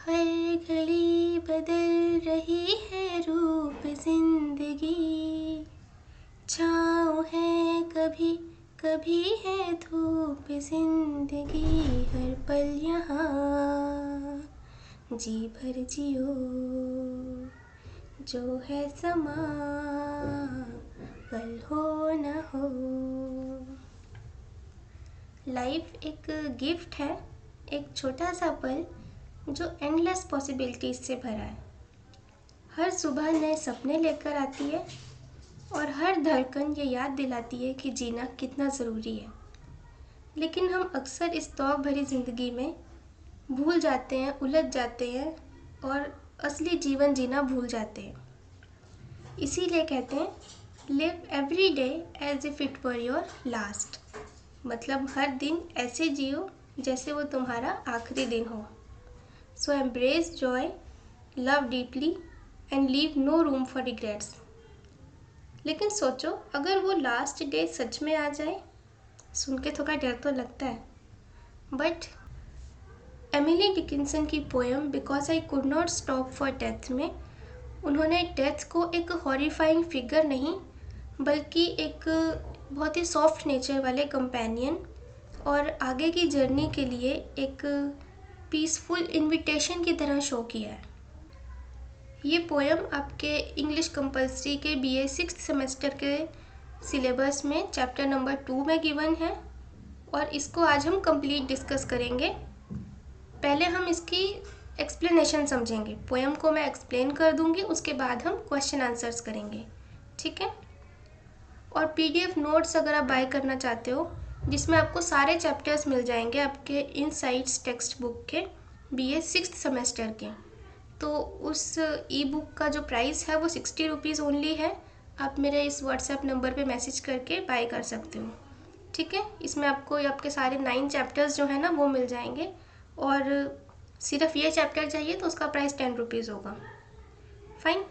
हर घड़ी बदल रही है रूप जिंदगी, छाँव है कभी कभी है धूप जिंदगी, हर पल यहाँ जी भर जियो, जो है समा कल हो न हो। लाइफ एक गिफ्ट है, एक छोटा सा पल जो एंडलेस पॉसिबिलिटीज से भरा है। हर सुबह नए सपने लेकर आती है और हर धड़कन ये याद दिलाती है कि जीना कितना ज़रूरी है। लेकिन हम अक्सर इस दौड़ भरी ज़िंदगी में भूल जाते हैं, उलझ जाते हैं और असली जीवन जीना भूल जाते हैं। इसीलिए कहते हैं live every day as if it were your last. मतलब हर दिन ऐसे जियो जैसे वो तुम्हारा आखिरी दिन हो। So embrace joy, love deeply and leave no room for regrets. लेकिन सोचो अगर वो लास्ट डे सच में आ जाए। सुन के थोड़ा डर तो लगता है, बट एमिली डिकिंसन की poem because I could not stop for death में उन्होंने डेथ को एक हॉरिफाइंग फिगर नहीं बल्कि एक बहुत ही सॉफ्ट नेचर वाले कंपेनियन और आगे की जर्नी के लिए एक पीसफुल इनविटेशन की तरह शो किया है। ये पोएम आपके इंग्लिश कंपलसरी के BA 6th सेमेस्टर के सिलेबस में चैप्टर नंबर 2 में गिवन है और इसको आज हम कंप्लीट डिस्कस करेंगे। पहले हम इसकी एक्सप्लेनेशन समझेंगे। पोएम को मैं एक्सप्लेन कर दूंगी, उसके बाद हम क्वेश्चन आंसर्स करेंगे, ठीक है। और PDF नोट्स अगर आप बाय करना चाहते हो जिसमें आपको सारे चैप्टर्स मिल जाएंगे आपके इनसाइट्स टेक्स्ट बुक के BA 6th सेमेस्टर के, तो उस ई बुक का जो प्राइस है वो 60 रुपीज़ ओनली है। आप मेरे इस व्हाट्सएप नंबर पे मैसेज करके बाय कर सकते हो, ठीक है। इसमें आपको आपके सारे 9 चैप्टर्स जो है ना वो मिल जाएंगे और सिर्फ ये चैप्टर चाहिए तो उसका प्राइस 10 रुपीज़ होगा। फाइन।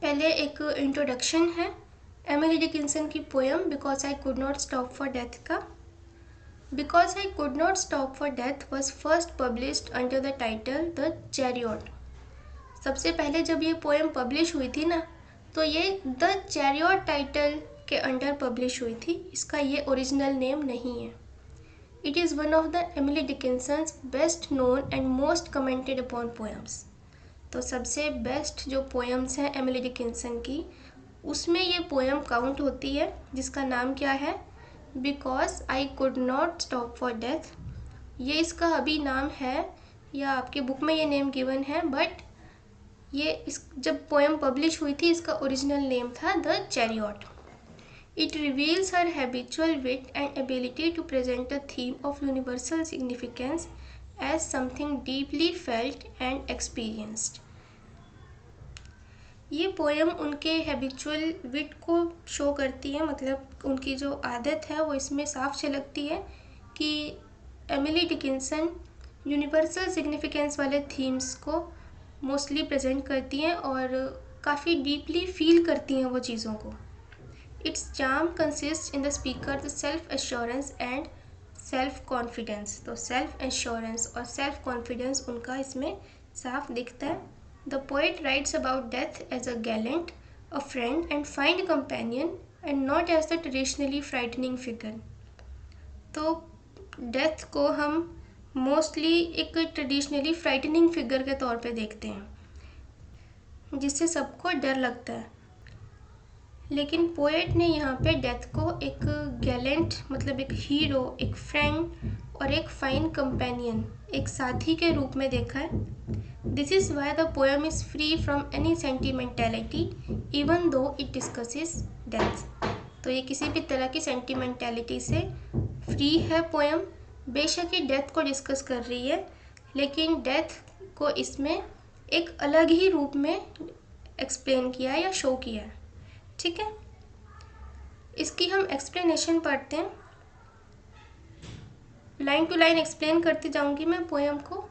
पहले एक इंट्रोडक्शन है एमिली डिकिंसन की poem because I could not stop for death का। Because I could not stop for death was first published under the title the chariot. सबसे पहले जब ये पोएम पब्लिश हुई थी ना तो ये द चैरियट टाइटल के अंडर पब्लिश हुई थी, इसका ये ओरिजिनल नेम नहीं है। It is one of the Emily Dickinson's best known and most commented upon poems. तो सबसे बेस्ट जो पोएम्स हैं एमिली डिकिंसन की उसमें ये पोएम काउंट होती है जिसका नाम क्या है, because I could not stop for death. ये इसका अभी नाम है या आपकी बुक में ये नेम गिवन है, बट ये इस जब पोएम पब्लिश हुई थी इसका ओरिजिनल नेम था the chariot. It reveals her habitual wit and ability to present a theme of universal significance as something deeply felt and experienced. ये पोएम उनके हैबिचुअल विट को शो करती है, मतलब उनकी जो आदत है वो इसमें साफ झलकती है कि एमिली डिकिंसन यूनिवर्सल सिग्निफिकेंस वाले थीम्स को मोस्टली प्रेजेंट करती हैं और काफ़ी डीपली फील करती हैं वो चीज़ों को। It's charm consist in the speaker the self assurance and self confidence. तो सेल्फ एश्योरेंस और सेल्फ कॉन्फिडेंस उनका इसमें साफ दिखता है। The poet writes about death as a gallant, a friend and kind companion and not as the traditionally frightening figure. तो death को हम मोस्टली एक ट्रेडिशनली फ्राइटनिंग फिगर के तौर पे देखते हैं जिससे सबको डर लगता है, लेकिन पोएट ने यहाँ पे डेथ को एक गैलेंट मतलब एक हीरो, एक फ्रेंड और एक फाइन कंपेनियन, एक साथी के रूप में देखा है। This is why the poem is free from any sentimentality even though it discusses death. तो ये किसी भी तरह की सेंटिमेंटेलिटी से फ्री है पोएम। बेशक ये डेथ को डिस्कस कर रही है लेकिन डेथ को इसमें एक अलग ही रूप में एक्सप्लेन किया है या शो किया है, ठीक है। इसकी हम एक्सप्लेनेशन पढ़ते हैं। लाइन टू लाइन एक्सप्लेन करती जाऊंगी मैं पोएम को।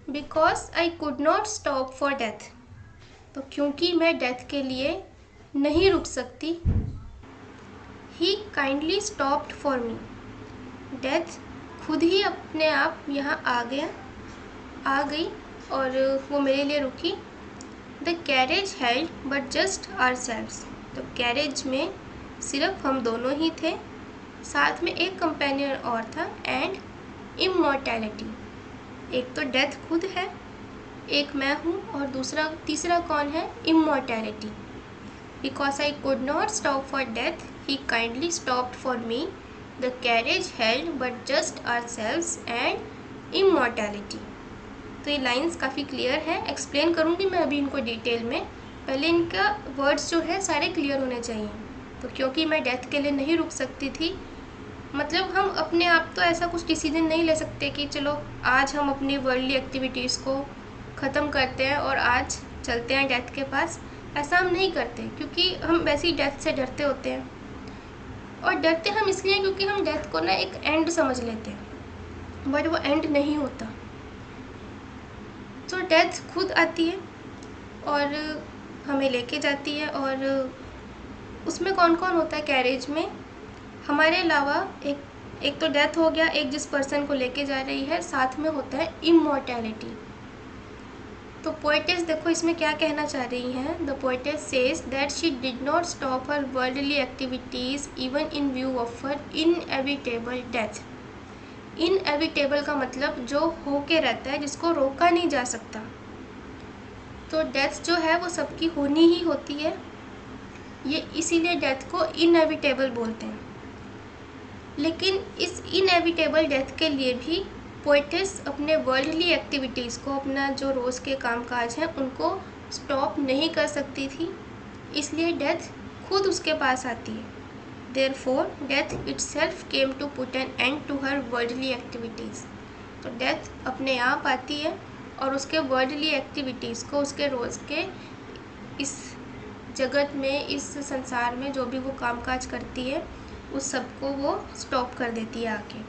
Because I could not stop for death, तो क्योंकि मैं डेथ के लिए नहीं रुक सकती। He kindly stopped for me, death खुद ही अपने आप यहाँ आ गया आ गई और वो मेरे लिए रुकी। The carriage held but just ourselves. तो कैरेज में सिर्फ हम दोनों ही थे, साथ में एक कंपेनियन और था। एंड इमॉर्टैलिटी, एक तो डेथ खुद है, एक मैं हूँ, और तीसरा कौन है? Immortality. Because I could not stop for death, he kindly stopped for me. The carriage held but just ourselves and immortality. तो ये लाइंस काफ़ी क्लियर है, एक्सप्लेन करूँगी मैं अभी इनको डिटेल में। पहले इनका वर्ड्स जो है सारे क्लियर होने चाहिए। तो क्योंकि मैं डेथ के लिए नहीं रुक सकती थी, मतलब हम अपने आप तो ऐसा कुछ डिसीजन नहीं ले सकते कि चलो आज हम अपनी वर्ल्डली एक्टिविटीज़ को ख़त्म करते हैं और आज चलते हैं डेथ के पास। ऐसा हम नहीं करते, क्योंकि हम वैसे ही डेथ से डरते होते हैं। और डरते हम इसलिए क्योंकि हम डेथ को ना एक एंड समझ लेते हैं, बट वो एंड नहीं होता। तो डेथ खुद आती है और हमें लेके जाती है। और उसमें कौन कौन होता है कैरेज में? हमारे अलावा एक तो डेथ हो गया, एक जिस पर्सन को लेके जा रही है, साथ में होता है इमॉर्टैलिटी। तो पोएटेस देखो इसमें क्या कहना चाह रही हैं। The poetess says that she did not stop her worldly activities even in view of her inevitable death. Inevitable का मतलब जो होके रहता है, जिसको रोका नहीं जा सकता। तो डेथ जो है वो सबकी होनी ही होती है, ये इसीलिए डेथ को इनएविटेबल बोलते हैं। लेकिन इस इनएविटेबल डेथ के लिए भी पोएटेस अपने वर्ल्डली एक्टिविटीज़ को, अपना जो रोज़ के कामकाज हैं, उनको स्टॉप नहीं कर सकती थी, इसलिए डेथ खुद उसके पास आती है। Therefore, death itself came to put an end to her worldly activities. तो डेथ अपने आप आती है और उसके वर्ल्डली एक्टिविटीज़ को, उसके रोज़ के इस जगत में, इस संसार में जो भी वो कामकाज करती है, उस सबको वो स्टॉप कर देती है आके।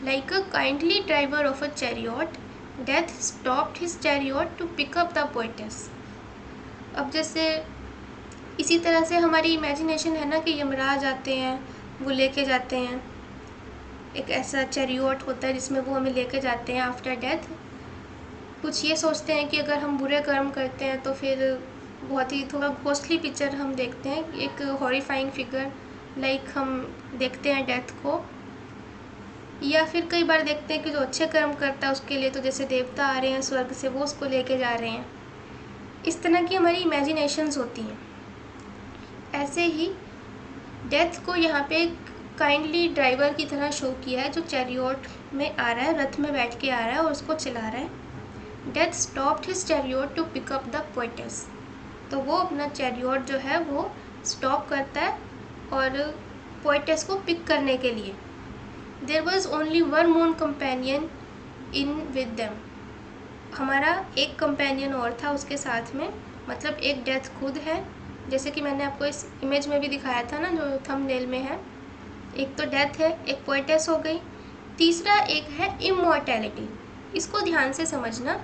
Like a kindly driver of a chariot, death stopped his chariot to pick up the poetess. अब जैसे इसी तरह से हमारी इमेजिनेशन है ना कि यमराज आते हैं, वो लेके जाते हैं, एक ऐसा चैरियट होता है जिसमें वो हमें लेके जाते हैं आफ्टर डेथ। कुछ ये सोचते हैं कि अगर हम बुरे कर्म करते हैं तो फिर बहुत ही थोड़ा घोस्टली पिक्चर हम देखते हैं, एक हॉरिफाइंग फिगर लाइक हम देखते हैं डेथ को। या फिर कई बार देखते हैं कि जो अच्छे कर्म करता है उसके लिए तो जैसे देवता आ रहे हैं स्वर्ग से, वो उसको लेके जा रहे हैं। इस तरह की हमारी इमेजिनेशंस होती हैं। ऐसे ही डेथ को यहाँ पे काइंडली ड्राइवर की तरह शो किया है, जो चैरियट में आ रहा है, रथ में बैठ के आ रहा है और उसको चला रहा है। Death stopped his chariot to pick up the poetess. तो वो अपना चैरियट जो है वो स्टॉप करता है और पोएटेस को पिक करने के लिए। There was only one more companion in with them. हमारा एक कंपेनियन और था उसके साथ में, मतलब एक डेथ खुद है, जैसे कि मैंने आपको इस इमेज में भी दिखाया था ना, जो थंबनेल में है। एक तो डेथ है, एक पोएटेस हो गई, तीसरा एक है इमॉर्टैलिटी। इसको ध्यान से समझना।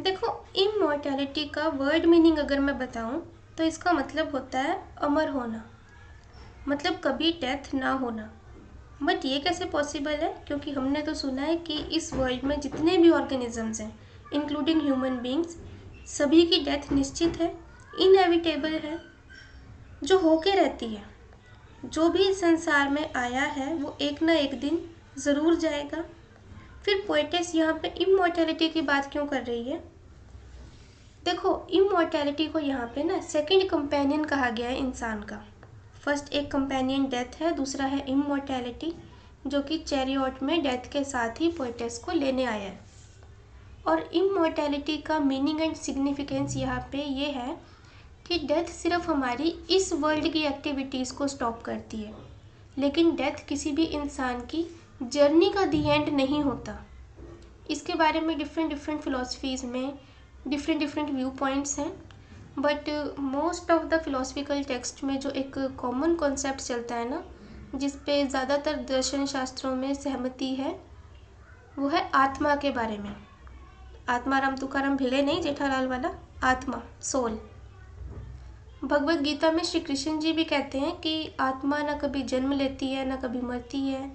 देखो, इमॉर्टैलिटी का वर्ड मीनिंग अगर मैं बताऊं तो इसका मतलब होता है अमर होना, मतलब कभी डेथ ना होना। बट ये कैसे पॉसिबल है? क्योंकि हमने तो सुना है कि इस वर्ल्ड में जितने भी ऑर्गेनिजम्स हैं, इंक्लूडिंग ह्यूमन बींग्स, सभी की डेथ निश्चित है, इनएविटेबल है, जो होके रहती है। जो भी संसार में आया है वो एक ना एक दिन ज़रूर जाएगा। फिर पोएटेस यहाँ पे इमॉर्टैलिटी की बात क्यों कर रही है? देखो, इमॉर्टैलिटी को यहाँ पे ना सेकंड कंपेनियन कहा गया है इंसान का। फर्स्ट एक कंपेनियन डेथ है, दूसरा है इमॉर्टैलिटी, जो कि चैरियट में डेथ के साथ ही पोएटेस को लेने आया है। और इमॉर्टैलिटी का मीनिंग एंड सिग्निफिकेंस यहाँ पे ये है कि डेथ सिर्फ हमारी इस वर्ल्ड की एक्टिविटीज़ को स्टॉप करती है, लेकिन डेथ किसी भी इंसान की जर्नी का दी एंड नहीं होता। इसके बारे में डिफरेंट फिलोसफीज़ में डिफरेंट व्यू पॉइंट्स हैं, but most of the philosophical text में जो एक कॉमन कॉन्सेप्ट चलता है ना, जिस पे ज़्यादातर दर्शन शास्त्रों में सहमति है, वो है आत्मा के बारे में। आत्माराम तुकाराम भिले नहीं, जेठालाल वाला आत्मा, सोल। भगवत गीता में श्री कृष्ण जी भी कहते हैं कि आत्मा ना कभी जन्म लेती है, ना कभी मरती है,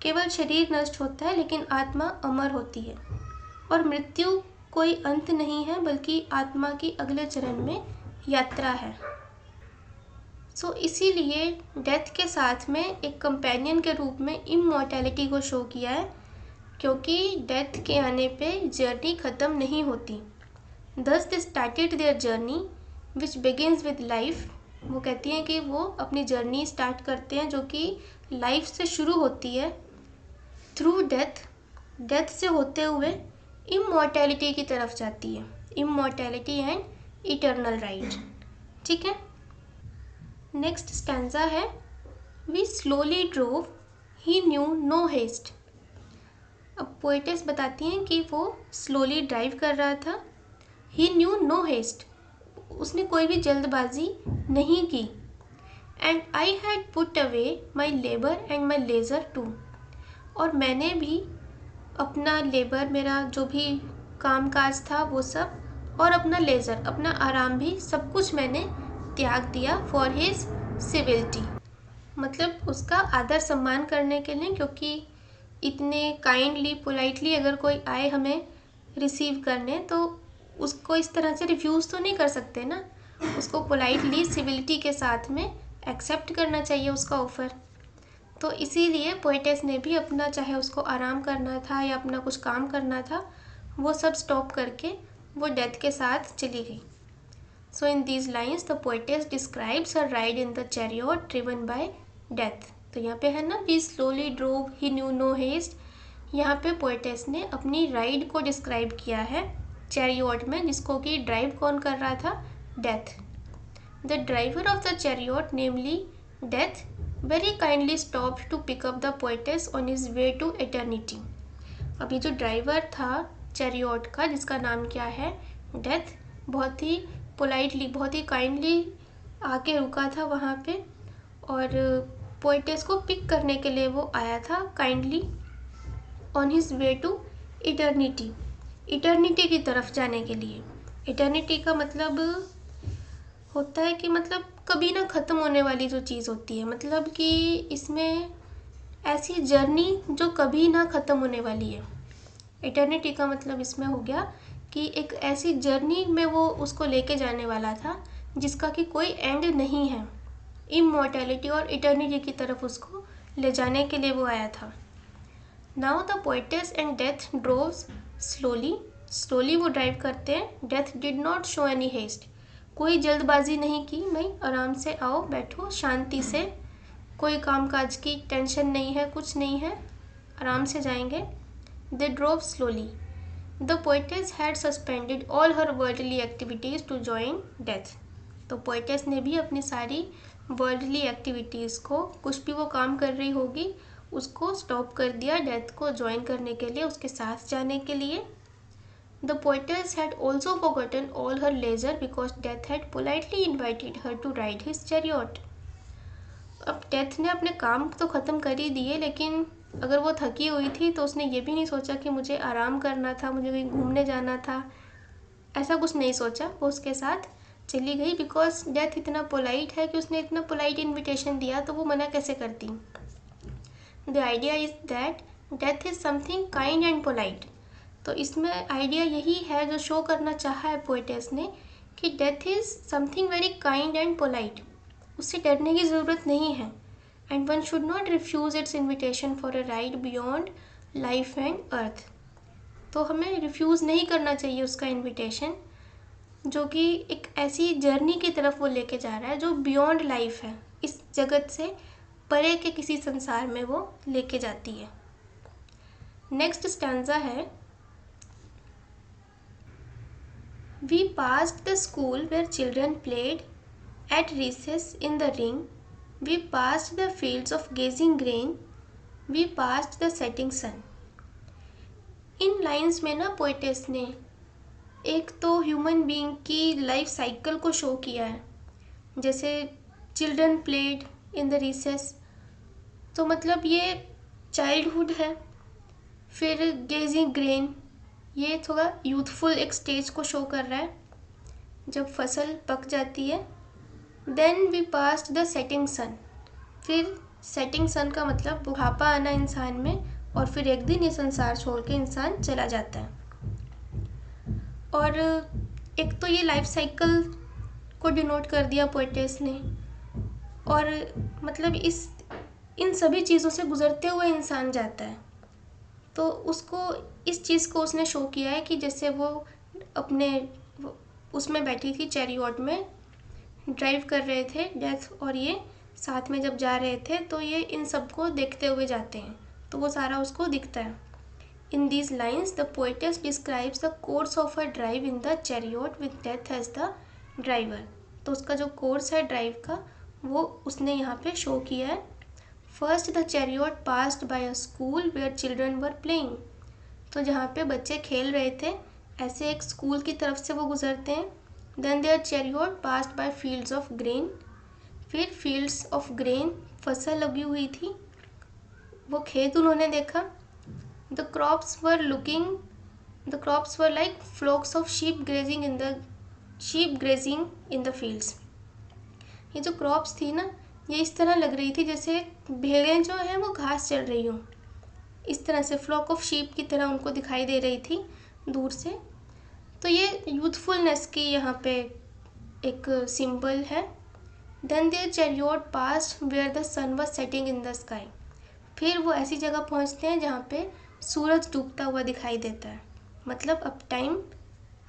केवल शरीर नष्ट होता है लेकिन आत्मा अमर होती है, और मृत्यु कोई अंत नहीं है बल्कि आत्मा की अगले चरण में यात्रा है। इसीलिए डेथ के साथ में एक कंपेनियन के रूप में इमॉर्टैलिटी को शो किया है, क्योंकि डेथ के आने पे जर्नी ख़त्म नहीं होती। Thus they started their journey which begins with life। वो कहती हैं कि वो अपनी जर्नी स्टार्ट करते हैं जो कि लाइफ से शुरू होती है, थ्रू डेथ, डेथ से होते हुए इमॉर्टैलिटी की तरफ जाती है, इमॉर्टैलिटी एंड इटर्नल राइट। ठीक है, नेक्स्ट स्टैंजा है, we slowly drove he knew no haste. अब पोएटेस बताती हैं कि वो स्लोली ड्राइव कर रहा था, ही न्यू नो हेस्ट, उसने कोई भी जल्दबाजी नहीं की, and I had put away my labour and my leisure too, और मैंने भी अपना लेबर, मेरा जो भी काम काज था वो सब, और अपना लेज़र, अपना आराम भी, सब कुछ मैंने त्याग दिया फॉर हिज सिविलिटी, मतलब उसका आदर सम्मान करने के लिए, क्योंकि इतने काइंडली पोलाइटली अगर कोई आए हमें रिसीव करने तो उसको इस तरह से रिफ्यूज़ तो नहीं कर सकते ना, उसको पोलाइटली सिविलिटी के साथ में एक्सेप्ट करना चाहिए उसका ऑफ़र। तो इसीलिए पोएटेस ने भी अपना, चाहे उसको आराम करना था या अपना कुछ काम करना था, वो सब स्टॉप करके वो डेथ के साथ चली गई। So in these lines the poetess describes her ride in the chariot driven by death. तो यहाँ पे है ना, we slowly drove he knew no haste, यहाँ पे पोएटेस ने अपनी राइड को डिस्क्राइब किया है चैरियट में, जिसको कि ड्राइव कौन कर रहा था, death. The driver of the chariot namely death very kindly stopped to pick up the poetess on his way to eternity. अभी जो ड्राइवर था चैरियट का, जिसका नाम क्या है, डेथ, बहुत ही पोलाइटली, बहुत ही काइंडली आके रुका था वहाँ पे, और पोएटेस को पिक करने के लिए वो आया था kindly, on his way to eternity, eternity की तरफ जाने के लिए। इटर्निटी का मतलब होता है कि मतलब कभी ना ख़त्म होने वाली जो चीज़ होती है, मतलब कि इसमें ऐसी जर्नी जो कभी ना ख़त्म होने वाली है। इटर्निटी का मतलब इसमें हो गया कि एक ऐसी जर्नी में वो उसको लेके जाने वाला था जिसका कि कोई एंड नहीं है, इमॉर्टैलिटी और इटर्निटी की तरफ उसको ले जाने के लिए वो आया था। Now the poetess and death droves slowly, slowly वो ड्राइव करते हैं, death did not show any haste, कोई जल्दबाजी नहीं की, भाई आराम से आओ, बैठो शांति से, कोई कामकाज की टेंशन नहीं है, कुछ नहीं है, आराम से जाएंगे। They drove slowly. The poetess had suspended all her worldly activities to join death. तो पोएटेस ने भी अपनी सारी वर्ल्डली एक्टिविटीज़ को, कुछ भी वो काम कर रही होगी, उसको स्टॉप कर दिया डेथ को ज्वाइन करने के लिए, उसके साथ जाने के लिए। The poetess had also forgotten all her leisure because death had politely invited her to ride his chariot। अब डेथ ने अपने काम तो ख़त्म कर ही दिए, लेकिन अगर वो थकी हुई थी तो उसने ये भी नहीं सोचा कि मुझे आराम करना था, मुझे कहीं घूमने जाना था, ऐसा कुछ नहीं सोचा, वो उसके साथ चली गई। बिकॉज डेथ इतना पोलाइट है कि उसने इतना पोलाइट इन्विटेशन दिया, तो वो मना कैसे करती। The idea is that death is something kind and polite. तो इसमें आइडिया यही है जो शो करना चाहा है पोएटेस ने, कि death is something very kind and polite, उससे डरने की ज़रूरत नहीं है, and one should not refuse it's invitation for a ride beyond life and earth. तो हमें रिफ्यूज़ नहीं करना चाहिए उसका इन्विटेशन, जो कि एक ऐसी जर्नी की तरफ वो लेके जा रहा है जो बियॉन्ड लाइफ है, इस जगत से परे के किसी संसार में वो लेके जाती है। नेक्स्ट स्टैंजा है, We passed the school where children played at recess in the ring. We passed the fields of gazing grain. We passed the setting sun। In lines में ना पोएटेस ने एक तो ह्यूमन बीइंग की life cycle को show किया है, जैसे children played in the recess, तो मतलब ये चाइल्डहुड है। फिर गेजिंग ग्रेन, ये थोड़ा यूथफुल एक स्टेज को शो कर रहा है जब फसल पक जाती है। Then we passed the setting sun, फिर सेटिंग सन का मतलब बुढ़ापा आना इंसान में, और फिर एक दिन ये संसार छोड़ के इंसान चला जाता है। और एक तो ये लाइफ साइकिल को डिनोट कर दिया पोएटिस ने, और मतलब इन सभी चीज़ों से गुजरते हुए इंसान जाता है, तो उसको इस चीज़ को उसने शो किया है कि जैसे वो अपने उसमें बैठी थी, चैरियट में ड्राइव कर रहे थे डेथ और ये साथ में जब जा रहे थे, तो ये इन सबको देखते हुए जाते हैं, तो वो सारा उसको दिखता है। In these lines, the poetess describes the course of her drive in the chariot with death as the driver. तो उसका जो कोर्स है ड्राइव का वो उसने यहाँ पे शो किया है। First, the chariot passed by a school where children were playing. तो जहाँ पे बच्चे खेल रहे थे, ऐसे एक स्कूल की तरफ से वो गुजरते हैं। Then their chariot passed by fields of grain. फिर fields of grain, फसल लगी हुई थी, वो खेत उन्होंने देखा। The crops were like flocks of sheep grazing in the fields. ये जो क्रॉप्स थी ना, ये इस तरह लग रही थी जैसे भेड़ें जो हैं वो घास चल रही हों, इस तरह से फ्लॉक ऑफ शीप की तरह उनको दिखाई दे रही थी दूर से। तो ये यूथफुलनेस की यहाँ पे एक सिंबल है। Then their chariot passed where the sun was setting in the sky. फिर वो ऐसी जगह पहुँचते हैं जहाँ पे सूरज डूबता हुआ दिखाई देता है, मतलब अब टाइम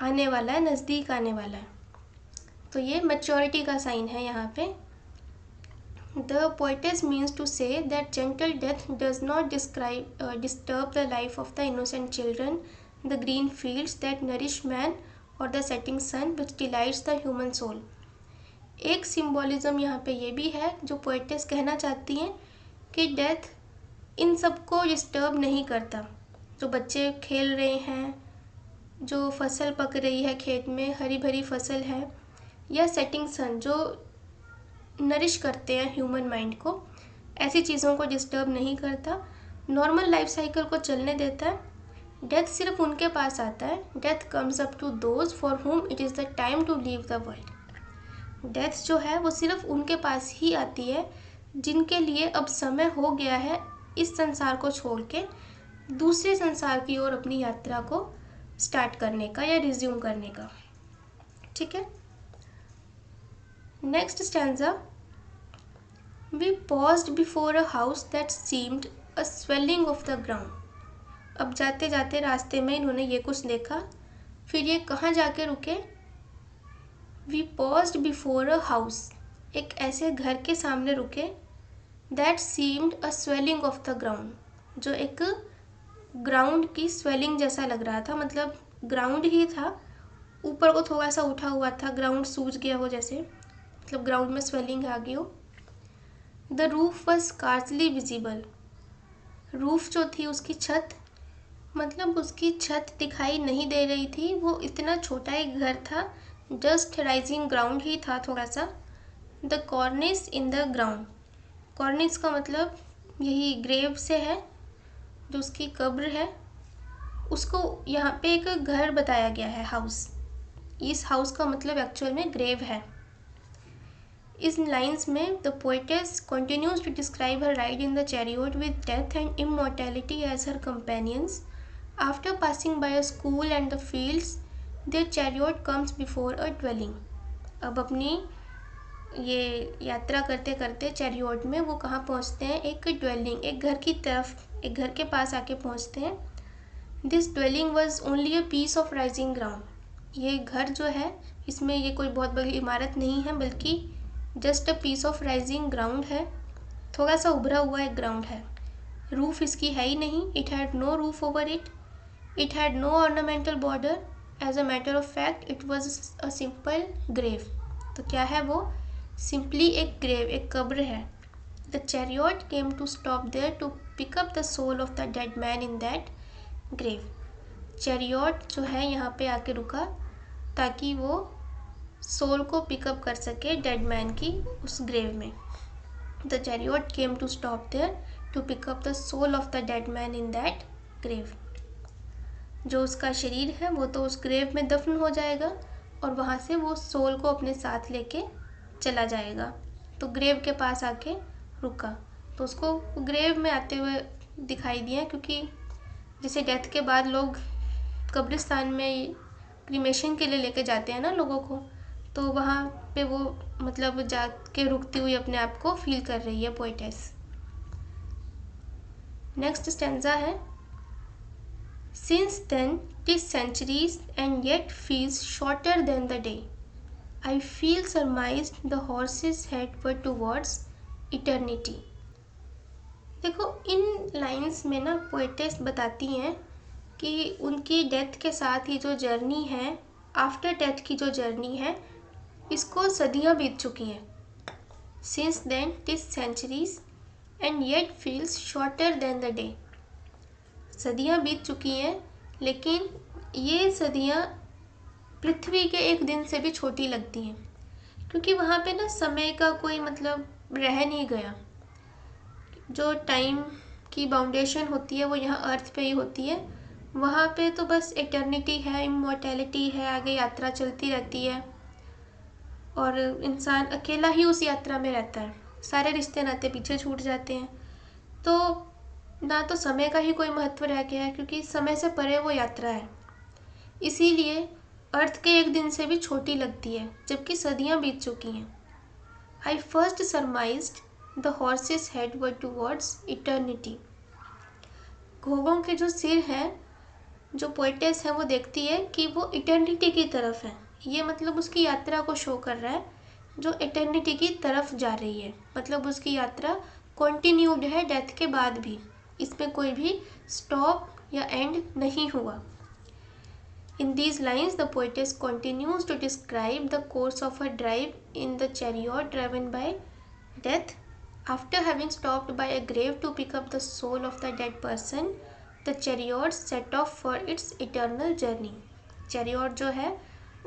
आने वाला है, नज़दीक आने वाला है। तो ये मैच्योरिटी का साइन है यहाँ पे। The poetess means to say that gentle death does not disturb the life of the innocent children, the green fields that nourish man, or the setting sun which delights the human soul. एक symbolism यहाँ पे ये भी है जो poetess कहना चाहती हैं कि डेथ इन सबको डिस्टर्ब नहीं करता। जो बच्चे खेल रहे हैं, जो फसल पक रही है खेत में, हरी भरी फसल है, या सेटिंग सन जो नरिश करते हैं ह्यूमन माइंड को, ऐसी चीज़ों को डिस्टर्ब नहीं करता, नॉर्मल लाइफ साइकिल को चलने देता है। डेथ सिर्फ उनके पास आता है। Death comes up to those for whom it is the time to leave the world. Death जो है वो सिर्फ उनके पास ही आती है जिनके लिए अब समय हो गया है इस संसार को छोड़ के दूसरे संसार की ओर अपनी यात्रा को स्टार्ट करने का या रिज्यूम करने का। ठीक है, next stanza. We paused before a house that seemed a swelling of the ground. अब जाते जाते रास्ते में इन्होंने ये कुछ देखा, फिर ये कहाँ जाके रुके? We paused before a house, एक ऐसे घर के सामने रुके, that seemed a swelling of the ground, जो एक ग्राउंड की स्वेलिंग जैसा लग रहा था, मतलब ग्राउंड ही था, ऊपर को थोड़ा सा उठा हुआ था, ग्राउंड सूज गया हो जैसे, मतलब ग्राउंड में स्वेलिंग आ गई हो। The roof was scarcely visible, roof जो थी उसकी छत, मतलब उसकी छत दिखाई नहीं दे रही थी, वो इतना छोटा ही घर था, जस्ट राइजिंग ग्राउंड ही था थोड़ा सा। द कॉर्निस इन द ग्राउंड, कॉर्निस का मतलब यही ग्रेव से है, जो उसकी कब्र है, उसको यहाँ पे एक घर बताया गया है, हाउस। इस हाउस का मतलब एक्चुअल में ग्रेव है। इस लाइन्स में the poetess continues to describe her ride in the chariot with death and immortality as her companions. After passing by a school and the fields their chariot comes before a dwelling. अब अपनी ये यात्रा करते करते chariot में वो कहाँ पहुँचते हैं? एक ड्वेलिंग, एक घर की तरफ, एक घर के पास आके पहुँचते हैं। This dwelling was only a piece of rising ground. ये घर जो है इसमें ये कोई बहुत बड़ी इमारत नहीं है, बल्कि just a piece of rising ground है, थोड़ा सा उभरा हुआ एक ग्राउंड है। रूफ इसकी है ही नहीं, it had no roof over it, it had no ornamental border, as a matter of fact it was a simple grave. तो क्या है वो? सिंपली एक ग्रेव, एक कब्र है। The chariot came to stop there to pick up the soul of the dead man in that grave. Chariot जो है यहाँ पे आके रुका ताकि वो सोल को पिकअप कर सके डेड मैन की उस ग्रेव में। The chariot came to stop there to pick up the soul of the dead man in that grave. जो उसका शरीर है वो तो उस ग्रेव में दफन हो जाएगा और वहाँ से वो सोल को अपने साथ लेके चला जाएगा। तो ग्रेव के पास आके रुका। तो उसको ग्रेव में आते हुए दिखाई दिया, क्योंकि जैसे डेथ के बाद लोग कब्रिस्तान में क्रीमेशन के लिए लेके जाते हैं ना लोगों को, तो वहाँ पे वो मतलब जाके रुकती हुई अपने आप को फील कर रही है पोएटेस। नेक्स्ट स्टेंजा है, since then 'tis centuries and yet feels shorter than the day. I feel surmised the horse's head were towards eternity. देखो इन लाइंस में ना पोएटेस बताती हैं कि उनकी डेथ के साथ ही जो जर्नी है, आफ्टर डेथ की जो जर्नी है, इसको सदियाँ बीत चुकी हैं। Since then 'tis centuries and yet feels shorter than the day. सदियाँ बीत चुकी हैं, लेकिन ये सदियाँ पृथ्वी के एक दिन से भी छोटी लगती हैं, क्योंकि वहाँ पे ना समय का कोई मतलब रह नहीं गया। जो टाइम की बाउंडेशन होती है वो यहाँ अर्थ पे ही होती है, वहाँ पे तो बस इटर्निटी है, इमॉर्टैलिटी है, आगे यात्रा चलती रहती है और इंसान अकेला ही उस यात्रा में रहता है, सारे रिश्ते नाते पीछे छूट जाते हैं। तो ना तो समय का ही कोई महत्व रह गया है, क्योंकि समय से परे वो यात्रा है, इसीलिए अर्थ के एक दिन से भी छोटी लगती है, जबकि सदियाँ बीत चुकी हैं। I first surmised the horse's head were towards eternity. घोड़ों के जो सिर हैं, जो पोएटेस है, वो देखती है कि वो इटर्निटी की तरफ है। ये मतलब उसकी यात्रा को शो कर रहा है, जो इटर्निटी की तरफ जा रही है, मतलब उसकी यात्रा कंटिन्यूड है डेथ के बाद भी, इसमें कोई भी स्टॉप या एंड नहीं हुआ। In these lines, the poetess continues to describe the course of her drive in the chariot driven by death. After having stopped by a grave to pick up the soul of the dead person, the chariot set off for its eternal journey. Chariot जो है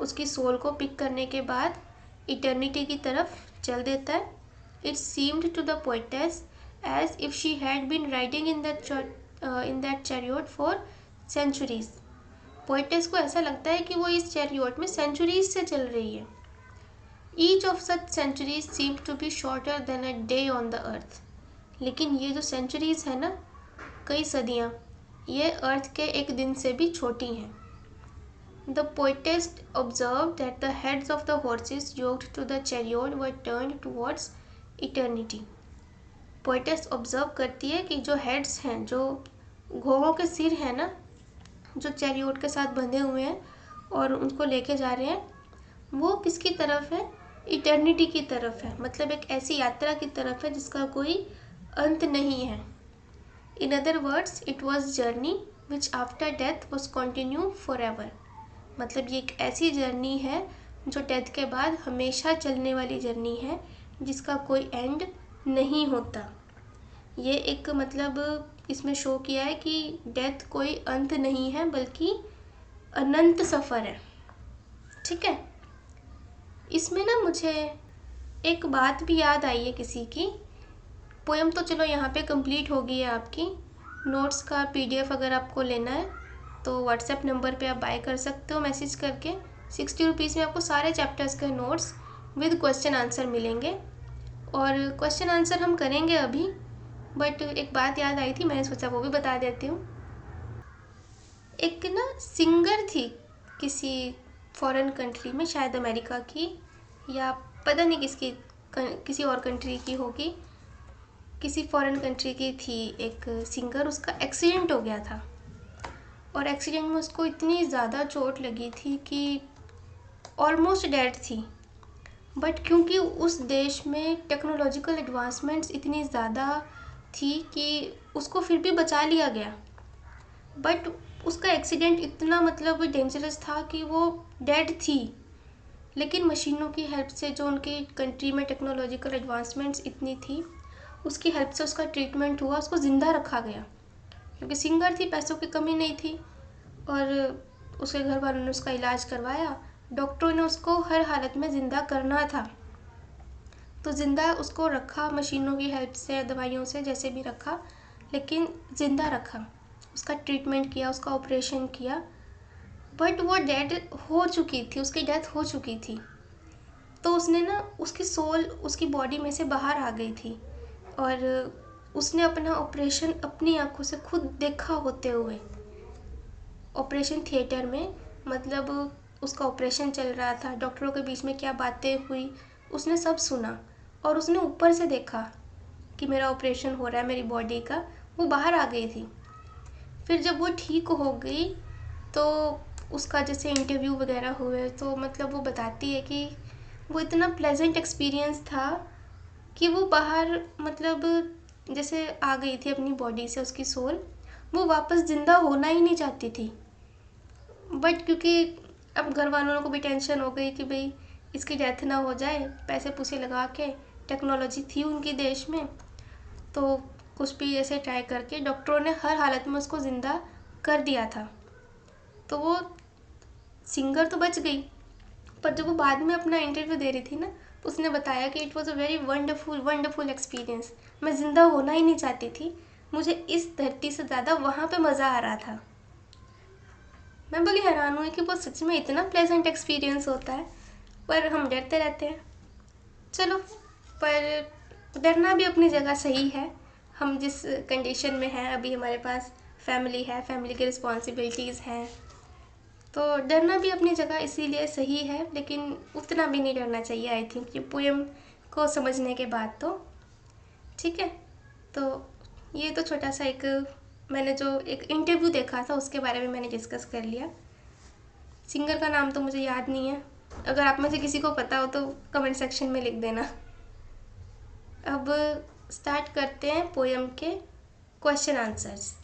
उसकी soul को pick करने के बाद eternity की तरफ चल देता है. It seemed to the poetess as if she had been riding in that chariot for centuries. Poetess को ऐसा लगता है कि वो इस चैरियट में सेंचुरीज से चल रही है. Each of such centuries seem to be shorter than a day on the earth. लेकिन ये जो सेंचुरीज है ना, कई सदियाँ, ये अर्थ के एक दिन से भी छोटी हैं. The poetess observe that the heads of the horses yoked to the chariot were turned towards eternity. Poetess observe करती है कि जो हेड्स हैं, जो घोड़ों के सिर हैं ना, जो चैरियट के साथ बंधे हुए हैं और उनको लेके जा रहे हैं, वो किसकी तरफ है? इटर्निटी की तरफ है, मतलब एक ऐसी यात्रा की तरफ है जिसका कोई अंत नहीं है. In other words, it was journey which after death was continue for ever. मतलब ये एक ऐसी जर्नी है जो डेथ के बाद हमेशा चलने वाली जर्नी है, जिसका कोई एंड नहीं होता. ये एक मतलब इसमें शो किया है कि डेथ कोई अंत नहीं है, बल्कि अनंत सफ़र है. ठीक है. इसमें ना मुझे एक बात भी याद आई है किसी की. पोएम तो चलो यहाँ पे कंप्लीट हो गई है आपकी. नोट्स का PDF अगर आपको लेना है तो व्हाट्सएप नंबर पे आप बाय कर सकते हो मैसेज करके. 60 रुपीज़ में आपको सारे चैप्टर्स के नोट्स विद क्वेश्चन आंसर मिलेंगे. और क्वेश्चन आंसर हम करेंगे अभी, बट एक बात याद आई थी, मैंने सोचा वो भी बता देती हूँ. एक ना सिंगर थी किसी फॉरेन कंट्री में, शायद अमेरिका की या पता नहीं किसी और कंट्री की होगी. किसी फॉरेन कंट्री की थी एक सिंगर. उसका एक्सीडेंट हो गया था और एक्सीडेंट में उसको इतनी ज़्यादा चोट लगी थी कि ऑलमोस्ट डेड थी. बट क्योंकि उस देश में टेक्नोलॉजिकल एडवांसमेंट्स इतनी ज़्यादा थी कि उसको फिर भी बचा लिया गया. बट उसका एक्सीडेंट इतना मतलब डेंजरस था कि वो डेड थी, लेकिन मशीनों की हेल्प से, जो उनकी कंट्री में टेक्नोलॉजिकल एडवांसमेंट्स इतनी थी, उसकी हेल्प से उसका ट्रीटमेंट हुआ, उसको ज़िंदा रखा गया. क्योंकि सिंगर थी, पैसों की कमी नहीं थी और उसके घर वालों ने उसका इलाज करवाया. डॉक्टरों ने उसको हर हालत में ज़िंदा करना था, तो ज़िंदा उसको रखा, मशीनों की हेल्प से, दवाइयों से, जैसे भी रखा, लेकिन ज़िंदा रखा. उसका ट्रीटमेंट किया, उसका ऑपरेशन किया. बट वो डेड हो चुकी थी, उसकी डेथ हो चुकी थी. तो उसने ना, उसकी सोल उसकी बॉडी में से बाहर आ गई थी और उसने अपना ऑपरेशन अपनी आंखों से खुद देखा होते हुए, ऑपरेशन थिएटर में, मतलब उसका ऑपरेशन चल रहा था, डॉक्टरों के बीच में क्या बातें हुई उसने सब सुना, और उसने ऊपर से देखा कि मेरा ऑपरेशन हो रहा है मेरी बॉडी का। वो बाहर आ गई थी। फिर जब वो ठीक हो गई तो उसका जैसे इंटरव्यू वगैरह हुए तो मतलब वो बताती है कि वो इतना प्लेजेंट एक्सपीरियंस था कि वो बाहर मतलब जैसे आ गई थी अपनी बॉडी से उसकी सोल, वो वापस ज़िंदा होना ही नहीं चाहती थी। बट क्योंकि अब घर वालों को भी टेंशन हो गई कि भाई इसकी डेथ ना हो जाए, पैसे पूसे लगा के, टेक्नोलॉजी थी उनकी देश में, तो कुछ भी ऐसे ट्राई करके डॉक्टरों ने हर हालत में उसको ज़िंदा कर दिया था। तो वो सिंगर तो बच गई, पर जब वो बाद में अपना इंटरव्यू दे रही थी ना, तो उसने बताया कि it was a very wonderful experience. मैं ज़िंदा होना ही नहीं चाहती थी, मुझे इस धरती से ज़्यादा वहाँ पे मज़ा आ रहा था। मैं बड़ी हैरान हुई कि वो सच में इतना प्लेजेंट एक्सपीरियंस होता है, पर हम डरते रहते हैं। चलो, पर डरना भी अपनी जगह सही है। हम जिस कंडीशन में हैं अभी, हमारे पास फैमिली है, फैमिली की रिस्पॉन्सिबिलिटीज़ हैं, तो डरना भी अपनी जगह इसीलिए सही है, लेकिन उतना भी नहीं डरना चाहिए आई थिंक, ये पोएम को समझने के बाद तो ठीक है। तो ये तो छोटा सा एक मैंने जो एक इंटरव्यू देखा था उसके बारे में मैंने डिस्कस कर लिया। सिंगर का नाम तो मुझे याद नहीं है, अगर आप में से किसी को पता हो तो कमेंट सेक्शन में लिख देना। अब स्टार्ट करते हैं पोएम के क्वेश्चन आंसर्स,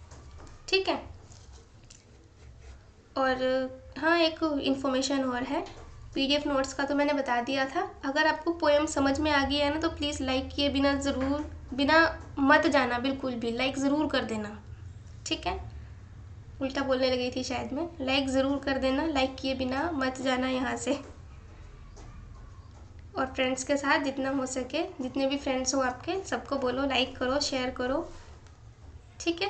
ठीक है। और हाँ, एक इन्फॉर्मेशन और है, पीडीएफ नोट्स का तो मैंने बता दिया था। अगर आपको पोएम समझ में आ गई है ना तो प्लीज़ लाइक किए बिना मत जाना, बिल्कुल भी लाइक ज़रूर कर देना, ठीक है। उल्टा बोलने लगी थी शायद मैं, लाइक ज़रूर कर देना, लाइक किए बिना मत जाना यहाँ से। और फ्रेंड्स के साथ जितना हो सके, जितने भी फ्रेंड्स हो आपके, सबको बोलो लाइक करो, शेयर करो, ठीक है।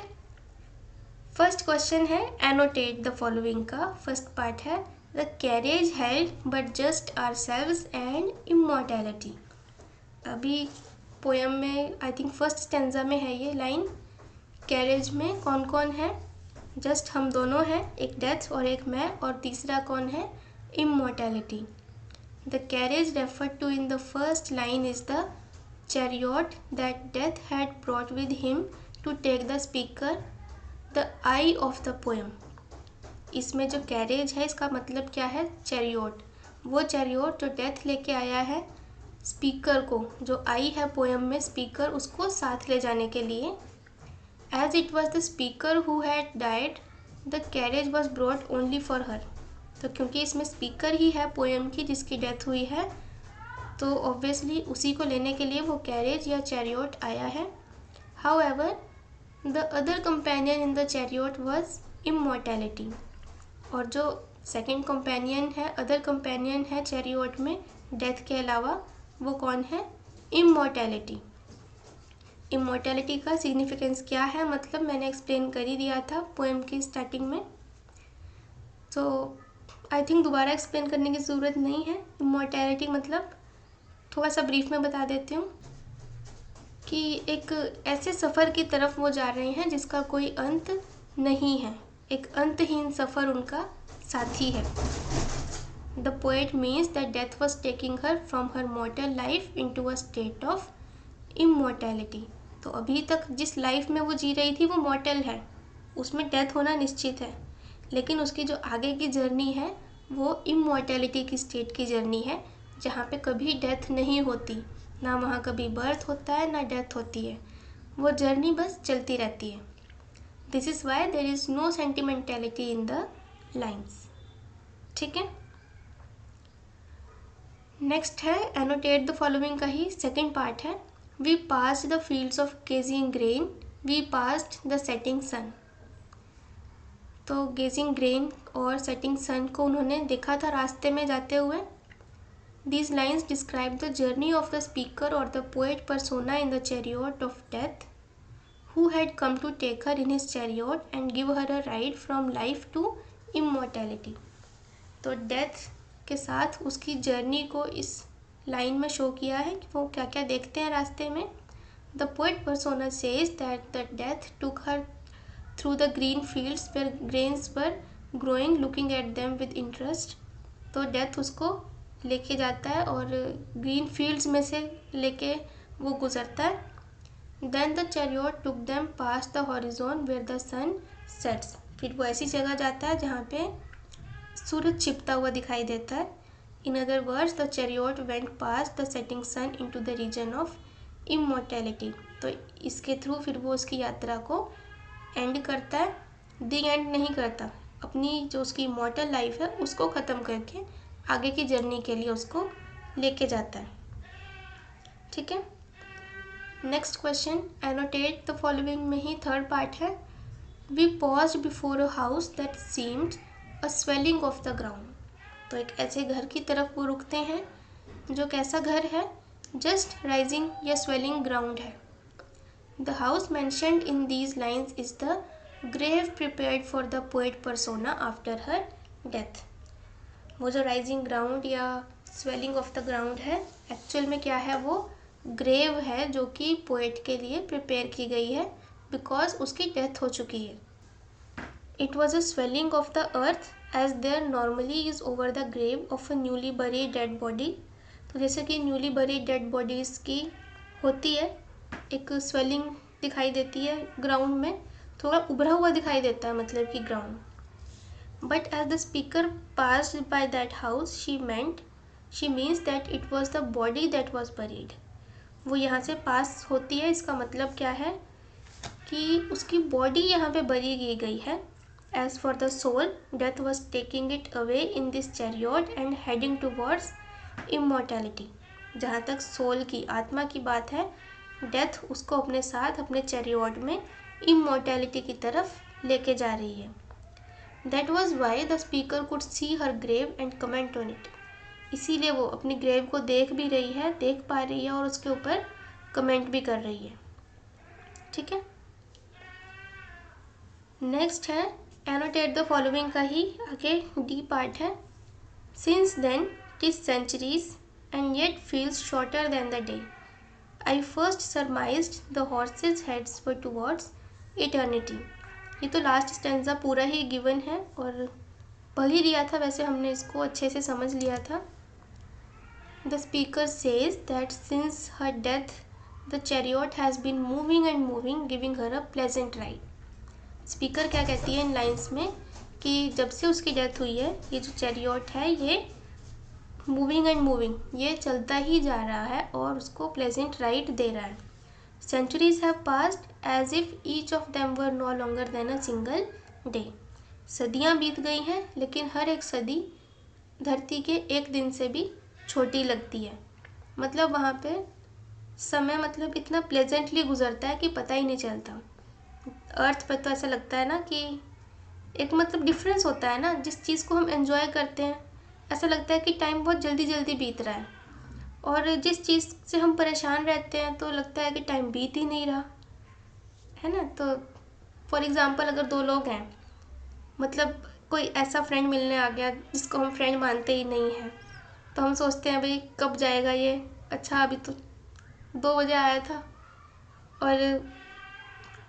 फर्स्ट क्वेश्चन है एनोटेट द फॉलोइंग का फर्स्ट पार्ट है the carriage held but just ourselves and immortality. अभी पोएम में आई थिंक फर्स्ट स्टेंजा में है ये लाइन। कैरेज में कौन कौन है? जस्ट हम दोनों हैं, एक डेथ और एक मैं, और तीसरा कौन है? Immortality. The carriage referred to in the first line is the chariot that death had brought with him to take the speaker the eye of the poem। इसमें जो कैरेज है इसका मतलब क्या है? चैरियोट। वो चैरियोट जो डेथ लेके आया है स्पीकर को, जो आई है पोएम में स्पीकर, उसको साथ ले जाने के लिए। As it was the speaker who had died the carriage was brought only for her. तो क्योंकि इसमें स्पीकर ही है पोएम की जिसकी डेथ हुई है, तो ऑब्वियसली उसी को लेने के लिए वो कैरेज या चैरियोट आया है। However the other companion in the chariot was immortality. और जो सेकंड कंपेनियन है, अदर कंपेनियन है चैरियोट में डेथ के अलावा, वो कौन है? इमॉर्टैलिटी। इमॉर्टैलिटी का सिग्निफिकेंस क्या है, मतलब मैंने एक्सप्लेन कर ही दिया था पोएम की स्टार्टिंग में, तो आई थिंक दोबारा एक्सप्लेन करने की ज़रूरत नहीं है। इमॉर्टैलिटी मतलब थोड़ा सा ब्रीफ में बता देती हूँ कि एक ऐसे सफ़र की तरफ वो जा रहे हैं जिसका कोई अंत नहीं है, एक अंतहीन सफ़र उनका साथी है। The poet means that death was taking her from her मॉर्टल life into a state of immortality. तो अभी तक जिस लाइफ में वो जी रही थी वो मॉर्टल है, उसमें डेथ होना निश्चित है, लेकिन उसकी जो आगे की जर्नी है वो इमॉर्टैलिटी की स्टेट की जर्नी है, जहाँ पे कभी डेथ नहीं होती, ना वहाँ कभी बर्थ होता है ना डेथ होती है, वो जर्नी बस चलती रहती है। This is why there is no sentimentality in the lines, ठीक है। नेक्स्ट है एनोटेट द फॉलोइंग का ही सेकेंड पार्ट है। We passed the fields of gazing grain, we passed the setting sun. तो गेजिंग ग्रेन और सेटिंग सन को उन्होंने देखा था रास्ते में जाते हुए। These lines describe the journey of the speaker or the poet persona in the chariot of death, who had come to take her in his chariot and give her a ride from life to immortality। तो death के साथ उसकी journey को इस line में show किया है कि वो क्या क्या देखते हैं रास्ते में। The poet persona says that the death took her through the green fields where grains were growing, looking at them with interest. तो डेथ उसको लेके जाता है और ग्रीन फील्ड्स में से लेके वो गुजरता है. Then the chariot took them past the horizon where the sun sets. फिर वो ऐसी जगह जाता है जहाँ पे सूरज छिपता हुआ दिखाई देता है. In other words, the chariot went past the setting sun into the region of immortality. तो इसके थ्रू फिर वो उसकी यात्रा को एंड करता है. दी एंड नहीं करता, अपनी जो उसकी इमॉर्टल लाइफ है उसको ख़त्म करके आगे की जर्नी के लिए उसको लेके जाता है. ठीक है. Next question, annotate the following में ही थर्ड पार्ट है. We paused before a house that seemed a swelling of the ground. तो एक ऐसे घर की तरफ वो रुकते हैं जो कैसा घर है, जस्ट राइजिंग या स्वेलिंग ग्राउंड है. The house mentioned in these lines is the grave prepared for the poet persona after her death. वो जो राइजिंग ग्राउंड या स्वेलिंग ऑफ द ग्राउंड है, एक्चुअल में क्या है, वो ग्रेव है जो कि पोएट के लिए प्रिपेयर की गई है बिकॉज उसकी डेथ हो चुकी है. It was a swelling of the earth as there normally is over the grave of a newly buried dead body. तो जैसे कि न्यूली बरीड डेड बॉडीज़ की होती है, एक स्वेलिंग दिखाई देती है ग्राउंड में, थोड़ा उभरा हुआ दिखाई देता है मतलब कि ground. But as the speaker passed by that house she means that it was the body that was buried. वो यहाँ से पास होती है, इसका मतलब क्या है कि उसकी बॉडी यहाँ पे बरी की गई है. As for the soul, death was taking it away in this chariot and heading towards immortality. जहाँ तक सोल की, आत्मा की बात है, डेथ उसको अपने साथ अपने चैरियट में इमॉर्टैलिटी की तरफ लेके जा रही है. That was why the speaker could see her grave and comment on it. इसीलिए वो अपनी ग्रेव को देख भी रही है, देख पा रही है और उसके ऊपर कमेंट भी कर रही है. ठीक है. नेक्स्ट है एनोटेट द फॉलोइंग का ही आगे डी पार्ट है. Since then टिज centuries and yet feels shorter than the day. I first सरमाइज्ड the horse's heads were towards eternity. ये तो लास्ट स्टेंजा पूरा ही गिवन है और पढ़ ही लिया था, वैसे हमने इसको अच्छे से समझ लिया था. The speaker says that since her death the chariot has been moving and moving giving her a pleasant ride. Speaker क्या कहती है इन लाइन्स में कि जब से उसकी डेथ हुई है, ये जो चैरियट है ये मूविंग एंड मूविंग, ये चलता ही जा रहा है और उसको प्लेजेंट राइड दे रहा है. Centuries have passed as if each of them were no longer than a single day. सदियाँ बीत गई हैं लेकिन हर एक सदी धरती के एक दिन से भी छोटी लगती है. मतलब वहाँ पे समय मतलब इतना प्लेजेंटली गुजरता है कि पता ही नहीं चलता. अर्थ पर तो ऐसा लगता है ना कि एक मतलब डिफरेंस होता है ना, जिस चीज़ को हम एंजॉय करते हैं ऐसा लगता है कि टाइम बहुत जल्दी जल्दी बीत रहा है, और जिस चीज़ से हम परेशान रहते हैं तो लगता है कि टाइम बीत ही नहीं रहा है ना. तो फॉर एग्ज़ाम्पल अगर दो लोग हैं, मतलब कोई ऐसा फ्रेंड मिलने आ गया जिसको हम फ्रेंड मानते ही नहीं हैं, तो हम सोचते हैं भाई कब जाएगा ये, अच्छा अभी तो 2 बजे आया था, और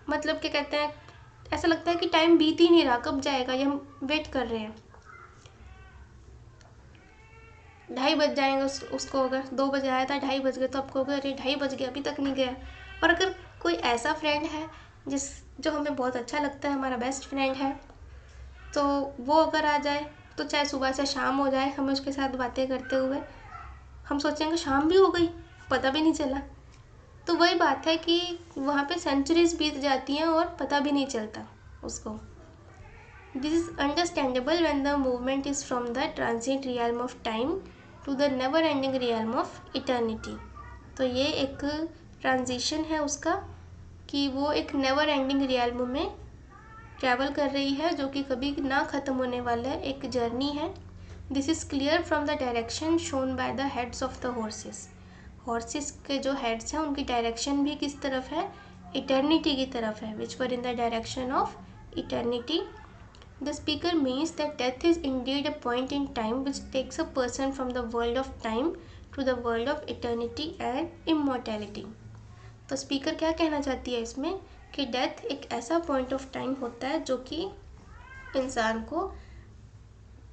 मतलब क्या कहते हैं, ऐसा लगता है कि टाइम बीत ही नहीं रहा, कब जाएगा ये, हम वेट कर रहे हैं. 2:30 बज जाएंगे उसको, अगर 2 बजे आया था 2:30 बज गए तो आपको अगर अरे 2:30 बज गया अभी तक नहीं गया. और अगर कोई ऐसा फ्रेंड है जो हमें बहुत अच्छा लगता है, हमारा बेस्ट फ्रेंड है, तो वो अगर आ जाए तो चाहे सुबह से शाम हो जाए, हमें उसके साथ बातें करते हुए हम सोचेंगे शाम भी हो गई, पता भी नहीं चला. तो वही बात है कि वहाँ पे सेंचुरीज बीत जाती हैं और पता भी नहीं चलता उसको. This is understandable when the movement is from the transient realm of time to the never ending realm of eternity. तो ये एक ट्रांजिशन है उसका कि वो एक नेवर एंडिंग रियल्म में ट्रैवल कर रही है जो कि कभी ना ख़त्म होने वाला है, एक जर्नी है. This is clear from the direction shown by the heads of the horses. Horses के जो हेड्स हैं उनकी डायरेक्शन भी किस तरफ है, इटर्निटी की तरफ है, which were in the direction of eternity. The speaker means that death is indeed a point in time which takes a person from the world of time to the world of eternity and immortality. तो speaker क्या कहना चाहती है इसमें कि death एक ऐसा point of time होता है जो कि इंसान को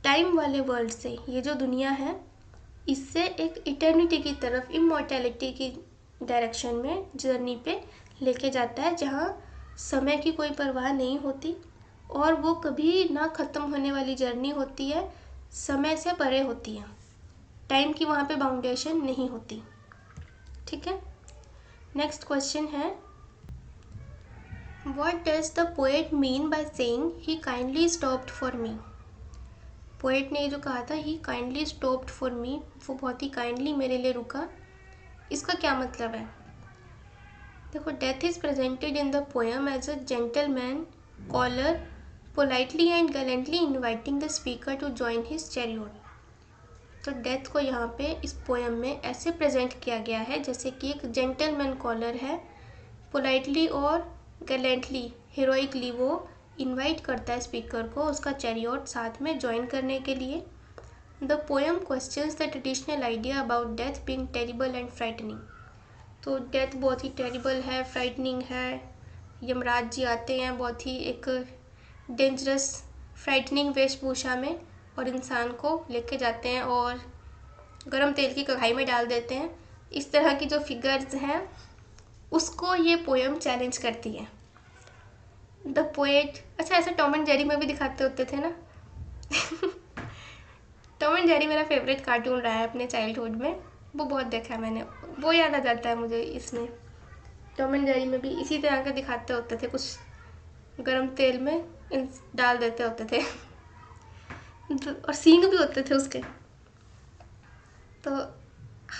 टाइम वाले वर्ल्ड से, ये जो दुनिया है, इससे एक इटर्निटी की तरफ, इमॉर्टैलिटी की डायरेक्शन में जर्नी पे लेके जाता है, जहाँ समय की कोई परवाह नहीं होती और वो कभी ना ख़त्म होने वाली जर्नी होती है, समय से परे होती है, टाइम की वहाँ पे बाउंडेशन नहीं होती। ठीक है, नेक्स्ट क्वेश्चन है, what does the poet mean by saying he kindly stopped for me. Poet ने जो कहा था ही काइंडली स्टॉप्ड फॉर मी, वो बहुत ही काइंडली मेरे लिए रुका, इसका क्या मतलब है। देखो, death is presented in the poem as a gentleman caller politely and gallantly inviting the speaker to join his chariot. तो डेथ को यहाँ पे इस पोएम में ऐसे प्रेजेंट किया गया है जैसे कि एक जेंटलमैन कॉलर है, पोलाइटली और गैलेंटली, हीरोइकली वो इनवाइट करता है स्पीकर को उसका चैरियट साथ में ज्वाइन करने के लिए। The poem questions the traditional idea about death being terrible and frightening. तो डेथ बहुत ही टेरिबल है, फ्राइटनिंग है, यमराज जी आते हैं बहुत ही एक डेंजरस फ्राइटनिंग वेशभूषा में और इंसान को लेके जाते हैं और गरम तेल की कढ़ाई में डाल देते हैं। इस तरह की जो फिगर्स हैं उसको ये पोएम चैलेंज करती है। द पोएट, अच्छा ऐसा टॉम एंड जेरी में भी दिखाते होते थे ना। टॉम एंड जेरी मेरा फेवरेट कार्टून रहा है अपने चाइल्डहुड में, वो बहुत देखा है मैंने, वो याद आ जाता है मुझे इसमें। टॉम एंड जेरी में भी इसी तरह का दिखाते होते थे, कुछ गरम तेल में डाल देते होते थे और सींग भी होते थे उसके। तो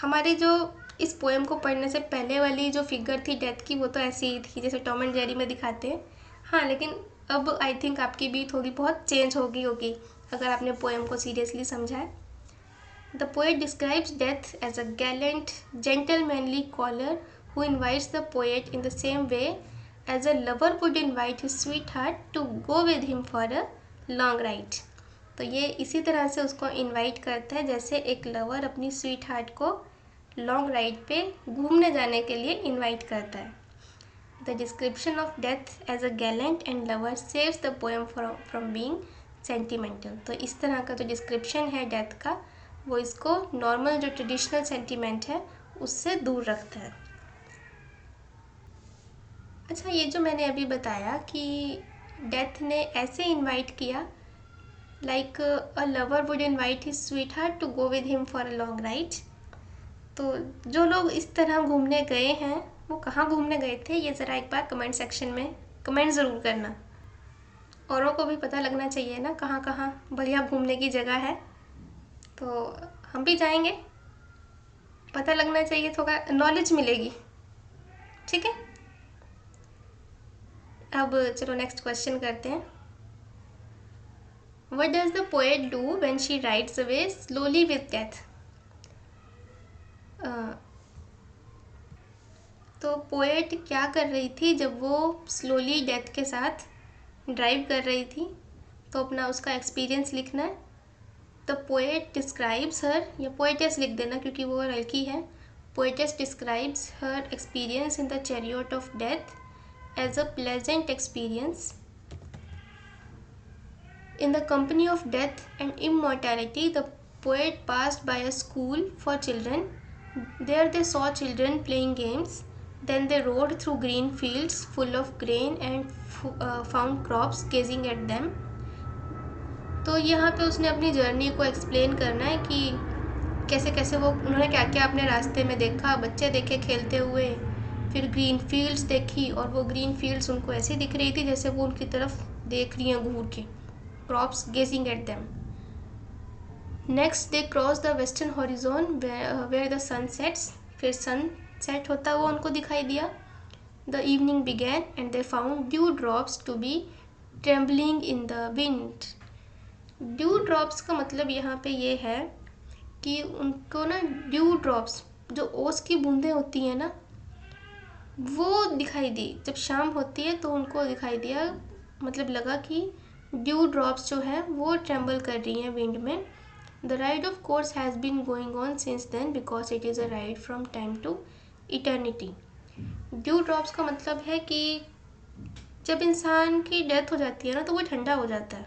हमारी जो इस पोएम को पढ़ने से पहले वाली जो फिगर थी डेथ की, वो तो ऐसी ही थी जैसे टॉम एंड जेरी में दिखाते हैं। हाँ, लेकिन अब आई थिंक आपकी भी थोड़ी बहुत चेंज होगी अगर आपने पोएम को सीरियसली समझा है। The poet describes death as a gallant gentlemanly caller who invites the poet in the same way as a lover would invite his sweetheart to go with him for a long ride। तो ये इसी तरह से उसको invite करता है जैसे एक लवर अपनी स्वीट हार्ट को लॉन्ग राइड पे घूमने जाने के लिए इनवाइट करता है। The description of death as a gallant and lover saves the poem from being sentimental. तो इस तरह का जो डिस्क्रिप्शन है डेथ का, वो इसको नॉर्मल जो ट्रेडिशनल सेंटिमेंट है उससे दूर रखता है। अच्छा, ये जो मैंने अभी बताया कि डेथ ने ऐसे इनवाइट किया, like a lover would invite his sweetheart to go with him for a long ride. तो जो लोग इस तरह घूमने गए हैं वो कहाँ घूमने गए थे, ये ज़रा एक बार कमेंट सेक्शन में कमेंट ज़रूर करना। औरों को भी पता लगना चाहिए ना कहाँ कहाँ बढ़िया घूमने की जगह है, तो हम भी जाएंगे, पता लगना चाहिए, थोड़ा नॉलेज मिलेगी। ठीक है, अब चलो नेक्स्ट क्वेश्चन करते हैं। What does the poet do when she rides away slowly with death? तो पोएट क्या कर रही थी जब वो स्लोली डेथ के साथ ड्राइव कर रही थी, तो अपना उसका एक्सपीरियंस लिखना है। द पोएट डिस्क्राइब्स हर, या पोएटेस लिख देना क्योंकि वो लड़की है। Poetess describes her experience in the chariot of death as a pleasant experience In the company of death and immortality, the poet passed by a school for children. There they saw children playing games. Then they rode through green fields full of grain and found crops gazing at them. तो यहाँ पे उसने अपनी journey को explain करना है कि कैसे कैसे वो उन्होंने क्या क्या अपने रास्ते में देखा, बच्चे देखे खेलते हुए, फिर ग्रीन फील्ड्स देखी और वो ग्रीन फील्ड्स उनको ऐसे दिख रही थी जैसे वो उनकी तरफ देख रही हैं घूर के, crops gazing at them. Next they cross the western horizon where the sun sets. फिर sun set होता हुआ उनको दिखाई दिया। The evening began and they found dew drops to be trembling in the wind. Dew drops का मतलब यहाँ पे ये है कि उनको ना dew drops, जो ओस की बूंदें होती हैं ना, वो दिखाई दी। जब शाम होती है तो उनको दिखाई दिया, मतलब लगा कि ड्यू ड्रॉप्स जो है वो ट्रेम्बल कर रही हैं विंड में। The ride of course has been going on since then because it is a ride from time to eternity. Dew drops का मतलब है कि जब इंसान की डेथ हो जाती है ना तो वो ठंडा हो जाता है,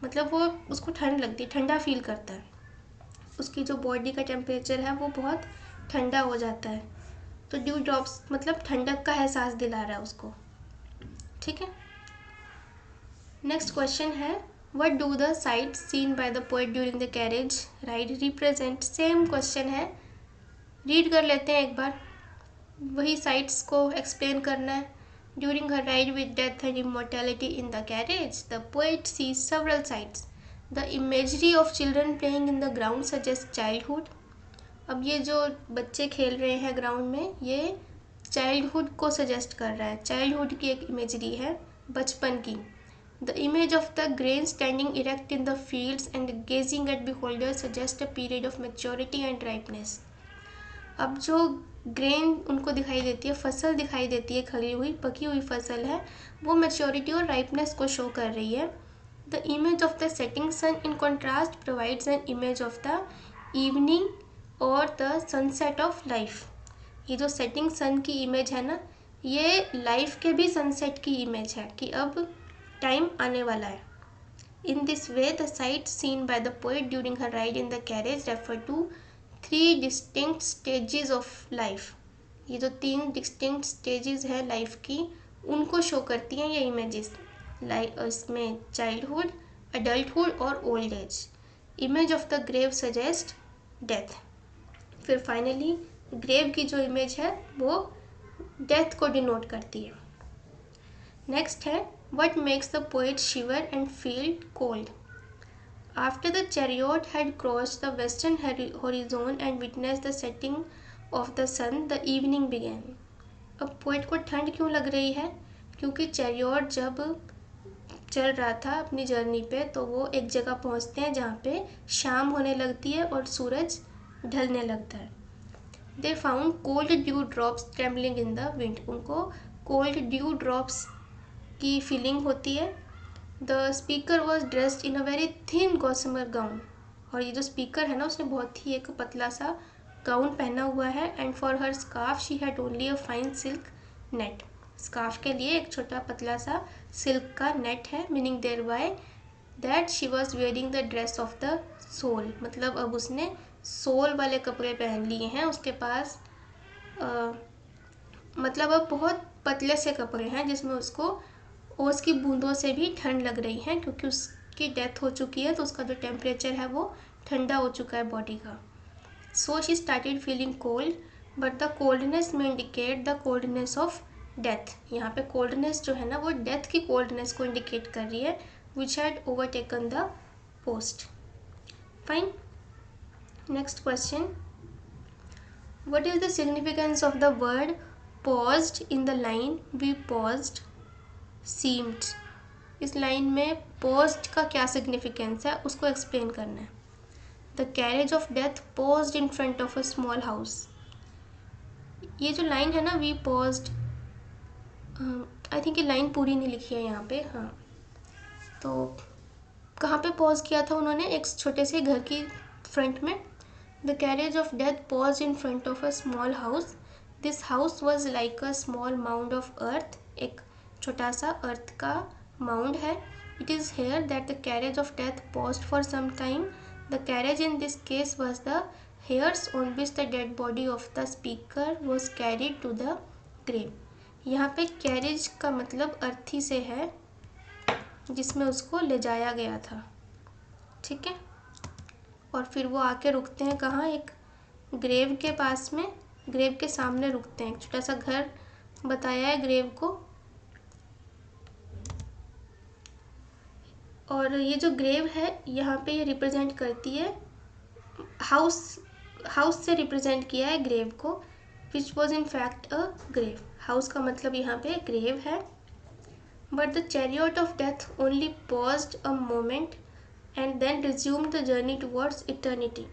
मतलब वो उसको ठंड लगती है, ठंडा फील करता है, उसकी जो बॉडी का टेम्परेचर है वो बहुत ठंडा हो जाता है। तो ड्यू ड्रॉप्स मतलब ठंडक का एहसास दिला रहा है उसको। ठीक है, नेक्स्ट क्वेश्चन है what do the sights seen by the poet during the carriage ride represent. Same question है, रीड कर लेते हैं एक बार, वही साइट्स को एक्सप्लेन करना है। During her ride with death and immortality in the carriage the poet sees several sights. The imagery of children playing in the ground suggest childhood. अब ये जो बच्चे खेल रहे हैं ग्राउंड में, ये चाइल्डहुड को सजेस्ट कर रहा है, चाइल्डहुड की एक इमेजरी है, बचपन की। The image of the grain standing erect in the fields and gazing at beholder suggest a period of maturity and ripeness. अब जो ग्रेन उनको दिखाई देती है, फसल दिखाई देती है, खड़ी हुई पकी हुई फसल है, वो मैच्योरिटी और राइपनेस को शो कर रही है। The image of the setting sun in contrast provides an image of the evening और द सनसेट ऑफ लाइफ। ये जो सेटिंग सन की इमेज है ना, ये लाइफ के भी सनसेट की इमेज है कि अब टाइम आने वाला है। In this way, the sights seen by the poet during her ride in the carriage refer to three distinct stages of life. ये जो 3 distinct stages है लाइफ की, उनको शो करती हैं ये इमेजेस। इसमें चाइल्डहुड, अडल्टहुड और old age. Image of the grave suggest death. फिर फाइनली ग्रेव की जो इमेज है वो डेथ को डिनोट करती है। नेक्स्ट है what makes the poet shiver and feel cold. After the chariot had crossed the western horizon and witnessed the setting of the sun, the evening began. अब poet को ठंड क्यों लग रही है? क्योंकि चैरियट जब चल रहा था अपनी जर्नी पे तो वो एक जगह पहुंचते हैं जहाँ पे शाम होने लगती है और सूरज ढलने लगता है। They found cold dew drops trembling in the wind. उनको cold dew drops की फीलिंग होती है। The speaker was dressed in a very thin gossamer gown. और ये जो स्पीकर है ना, उसने बहुत ही एक पतला सा गाउन पहना हुआ है। And for her scarf she had only a fine silk net. Scarf के लिए एक छोटा पतला सा सिल्क का नेट है, meaning thereby that she was wearing the dress of the soul. मतलब अब उसने सोल वाले कपड़े पहन लिए हैं, उसके पास मतलब अब बहुत पतले से कपड़े हैं जिसमें उसको ओस की बूंदों से भी ठंड लग रही है, क्योंकि उसकी डेथ हो चुकी है तो उसका जो टेम्परेचर है वो ठंडा हो चुका है बॉडी का। So she started feeling cold but the coldness में indicate the coldness of death. यहाँ पे कोल्डनेस जो है ना वो डेथ की कोल्डनेस को इंडिकेट कर रही है, which had overtaken the post. Fine, next question, what is the significance of the word paused in the line we paused seemed. इस लाइन में पॉज्ड का क्या सिग्निफिकेंस है उसको एक्सप्लेन करना है। The carriage of death paused in front of a small house. ये जो लाइन है ना वी पॉज्ड, आई थिंक ये लाइन पूरी नहीं लिखी है यहाँ पे। हाँ, तो कहाँ पे पॉज किया था उन्होंने? एक छोटे से घर की फ्रंट में। The carriage of death paused in front of a small house. This house was like a small mound of earth. एक छोटा सा अर्थ का माउंड है। It is here that the carriage of death paused for some time. The carriage in this case was the hearse on which the dead body of the speaker was carried to the grave. यहाँ पे carriage का मतलब अर्थी से है जिसमें उसको ले जाया गया था। ठीक है, और फिर वो आके रुकते हैं कहाँ? एक ग्रेव के पास में, ग्रेव के सामने रुकते हैं। एक छोटा सा घर बताया है ग्रेव को। और ये जो ग्रेव है यहाँ पे ये रिप्रेजेंट करती है हाउस, हाउस से रिप्रेजेंट किया है ग्रेव को, which was in fact a grave. House का मतलब यहाँ पे ग्रेव है। But the chariot of death only paused a moment and then resumed the journey towards eternity.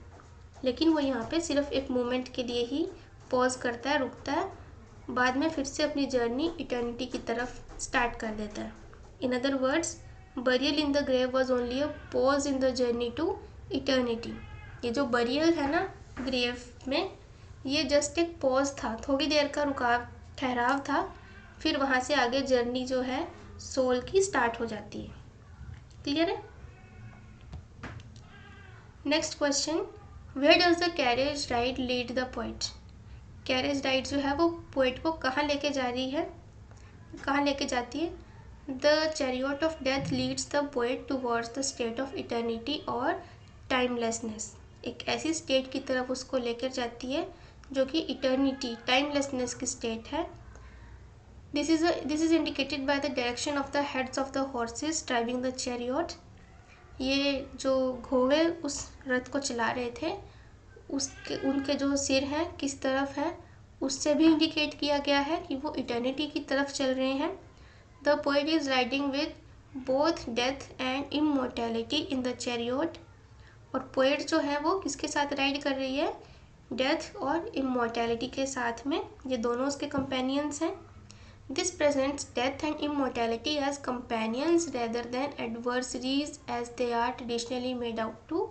लेकिन वो यहाँ पे सिर्फ एक मोमेंट के लिए ही पॉज करता है, रुकता है, बाद में फिर से अपनी जर्नी इटर्निटी की तरफ स्टार्ट कर देता है। In other words, burial in the grave was only a pause in the journey to eternity. ये जो बरियल है ना ग्रेव में, ये जस्ट एक पॉज था, थोड़ी देर का रुकाव ठहराव था, फिर वहाँ से आगे जर्नी जो है सोल की स्टार्ट हो जाती है। क्लियर है? Next question, where does the carriage ride lead the poet? Carriage ride जो है वो पोएट को कहाँ लेके जा रही है, कहाँ लेके जाती है? The chariot of death leads the poet towards the state of eternity और टाइमलेसनेस। एक ऐसी स्टेट की तरफ उसको लेकर जाती है जो कि इटर्निटी, टाइमलेसनेस की स्टेट है। This is indicated by the direction of the heads of the horses driving the chariot. ये जो घोड़े उस रथ को चला रहे थे उनके जो सिर हैं किस तरफ है, उससे भी इंडिकेट किया गया है कि वो इटर्निटी की तरफ चल रहे हैं। The poet is riding with both death and immortality in the chariot. और पोएट जो है वो किसके साथ राइड कर रही है? डेथ और इमोर्टैलिटी के साथ में। ये दोनों उसके कंपेनियंस हैं। This presents death and immortality as companions rather than adversaries as they are traditionally made out to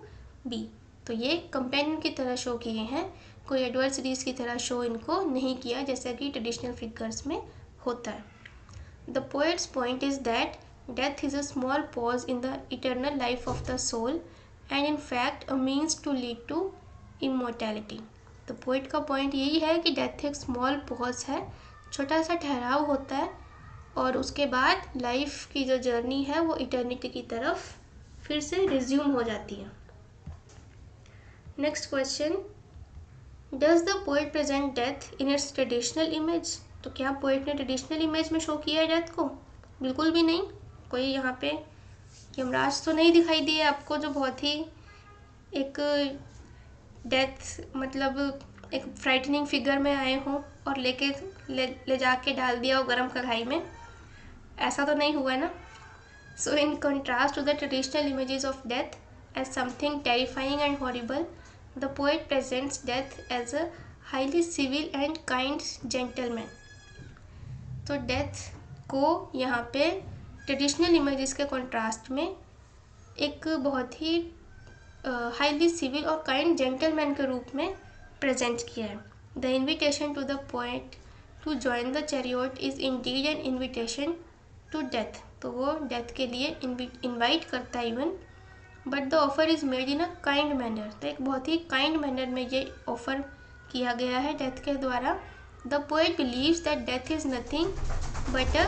be. तो ये कंपेनियन की तरह शो किए हैं, कोई एडवर्सरीज की तरह शो इनको नहीं किया जैसा कि ट्रेडिशनल फिगर्स में होता है। The poets point is that death is a small pause in the eternal life of the soul and in fact a means to lead to immortality। तो पोइट का पॉइंट यही है कि डेथ एक small pause है, छोटा सा ठहराव होता है और उसके बाद लाइफ की जो जर्नी है वो इटर्निटी की तरफ फिर से रिज्यूम हो जाती है। Next question, does the poet present death in its traditional image? तो क्या पोइट ने ट्रेडिशनल इमेज में शो किया है डेथ को? बिल्कुल भी नहीं। कोई यहाँ पे यमराज तो नहीं दिखाई दिए आपको जो बहुत ही एक डेथ मतलब एक फ्राइटनिंग फिगर में आए हों और ले जाके डाल दिया हो गरम कढ़ाई में, ऐसा तो नहीं हुआ ना। So in contrast to the traditional images of death as something terrifying and horrible, the poet presents death as a highly civil and kind gentleman. तो डेथ को यहाँ पे ट्रेडिशनल इमेजेस के कॉन्ट्रास्ट में एक बहुत ही हाईली सिविल और काइंड जेंटलमैन के रूप में प्रेजेंट किया है। The invitation to the poet to join the chariot is indeed an invitation to death. तो वो डेथ के लिए इन्वाइट करता है even, but the offer is made in a kind manner. तो एक बहुत ही काइंड मैनर में ये ऑफर किया गया है डेथ के द्वारा। The poet believes that death is nothing but a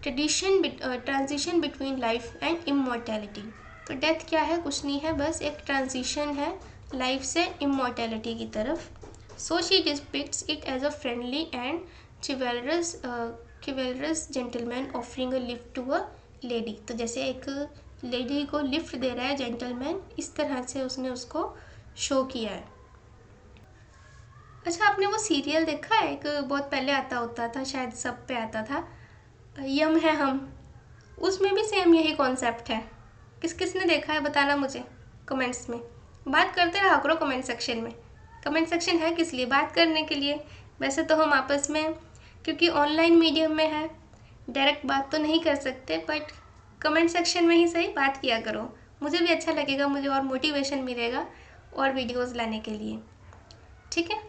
transition between life and immortality. तो डेथ क्या है? कुछ नहीं है, बस एक ट्रांजिशन है लाइफ से इमोर्टैलिटी की तरफ। So she depicts it as a friendly and chivalrous gentleman offering a lift to a lady. तो जैसे एक लेडी को लिफ्ट दे रहा है जेंटलमैन, इस तरह से उसने उसको शो किया है। अच्छा, आपने वो सीरियल देखा है? एक बहुत पहले आता होता था, शायद सब पे आता था, यम है हम। उसमें भी सेम यही कॉन्सेप्ट है। किस किस ने देखा है बताना मुझे कमेंट्स में। बात करते रहा करो कमेंट सेक्शन में। कमेंट सेक्शन है किस लिए? बात करने के लिए। वैसे तो हम आपस में, क्योंकि ऑनलाइन मीडियम में है, डायरेक्ट बात तो नहीं कर सकते, बट कमेंट सेक्शन में ही सही बात किया करो। मुझे भी अच्छा लगेगा, मुझे और मोटिवेशन मिलेगा और वीडियोज़ लाने के लिए। ठीक है।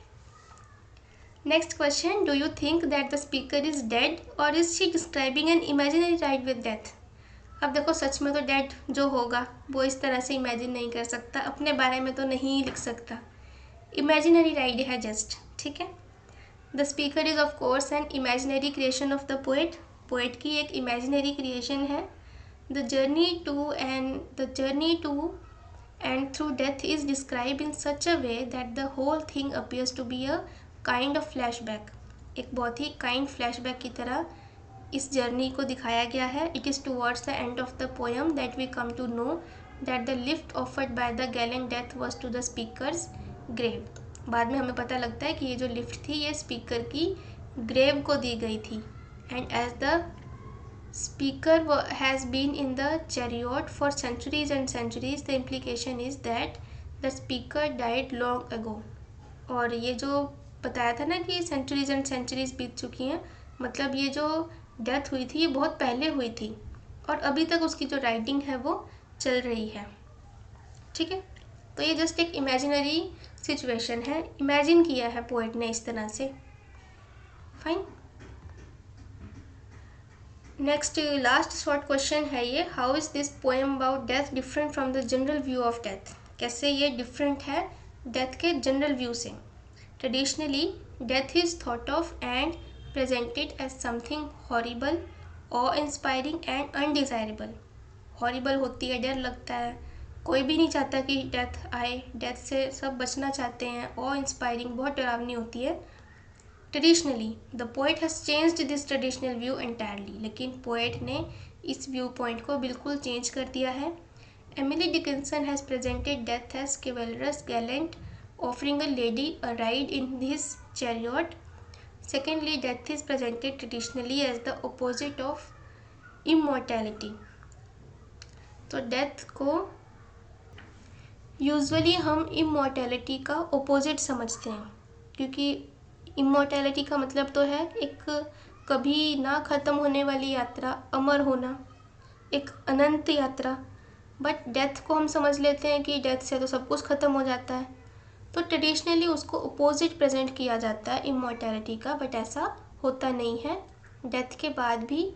Next question, do you think that the speaker is dead or is she describing an imaginary ride with death? अब देखो, सच में तो डेड जो होगा वो इस तरह से इमेजिन नहीं कर सकता, अपने बारे में तो नहीं लिख सकता, इमेजिनरी राइड है जस्ट। ठीक है। The speaker is of course an imaginary creation of the poet. Poet की एक इमेजिनरी क्रिएशन है। The journey to and through death is describe in such a way that the whole thing appears to be a kind of flashback. एक बहुत ही kind flashback की तरह इस journey को दिखाया गया है। It is towards the end of the poem that we come to know that the lift offered by the gallant death was to the speaker's grave. बाद में हमें पता लगता है कि ये जो लिफ्ट थी ये स्पीकर की ग्रेव को दी गई थी। And as the speaker has been in the chariot for centuries and centuries, the implication is that the speaker died long ago. और ये जो बताया था ना कि सेंचुरीज एंड सेंचुरीज बीत चुकी हैं, मतलब ये जो डेथ हुई थी ये बहुत पहले हुई थी और अभी तक उसकी जो राइटिंग है वो चल रही है। ठीक है। तो ये जस्ट एक इमेजिनरी सिचुएशन है, इमेजिन किया है पोएट ने इस तरह से। Fine. Next last short question है ये, how is this poem about death different from the general view of death. कैसे ये डिफरेंट है डेथ के जनरल व्यू से। Traditionally death is thought of and presented as something horrible, awe inspiring and undesirable. Horrible होती है, डर लगता है, कोई भी नहीं चाहता कि डेथ आए, डेथ से सब बचना चाहते हैं। ऑ इंस्पायरिंग, बहुत डरावनी होती है। Traditionally the poet has changed this traditional view entirely, लेकिन पोएट ने इस व्यू पॉइंट को बिल्कुल चेंज कर दिया है। Emily Dickinson has presented death as chivalrous gallant offering a lady a ride in his chariot. Secondly, death is presented traditionally as the opposite of immortality. तो death को usually हम immortality का opposite समझते हैं, क्योंकि इमॉर्टैलिटी का मतलब तो है एक कभी ना ख़त्म होने वाली यात्रा, अमर होना, एक अनंत यात्रा। बट डेथ को हम समझ लेते हैं कि डेथ से तो सब कुछ ख़त्म हो जाता है, तो ट्रेडिशनली उसको अपोजिट प्रेजेंट किया जाता है इमॉर्टैलिटी का। बट ऐसा होता नहीं है, डेथ के बाद भी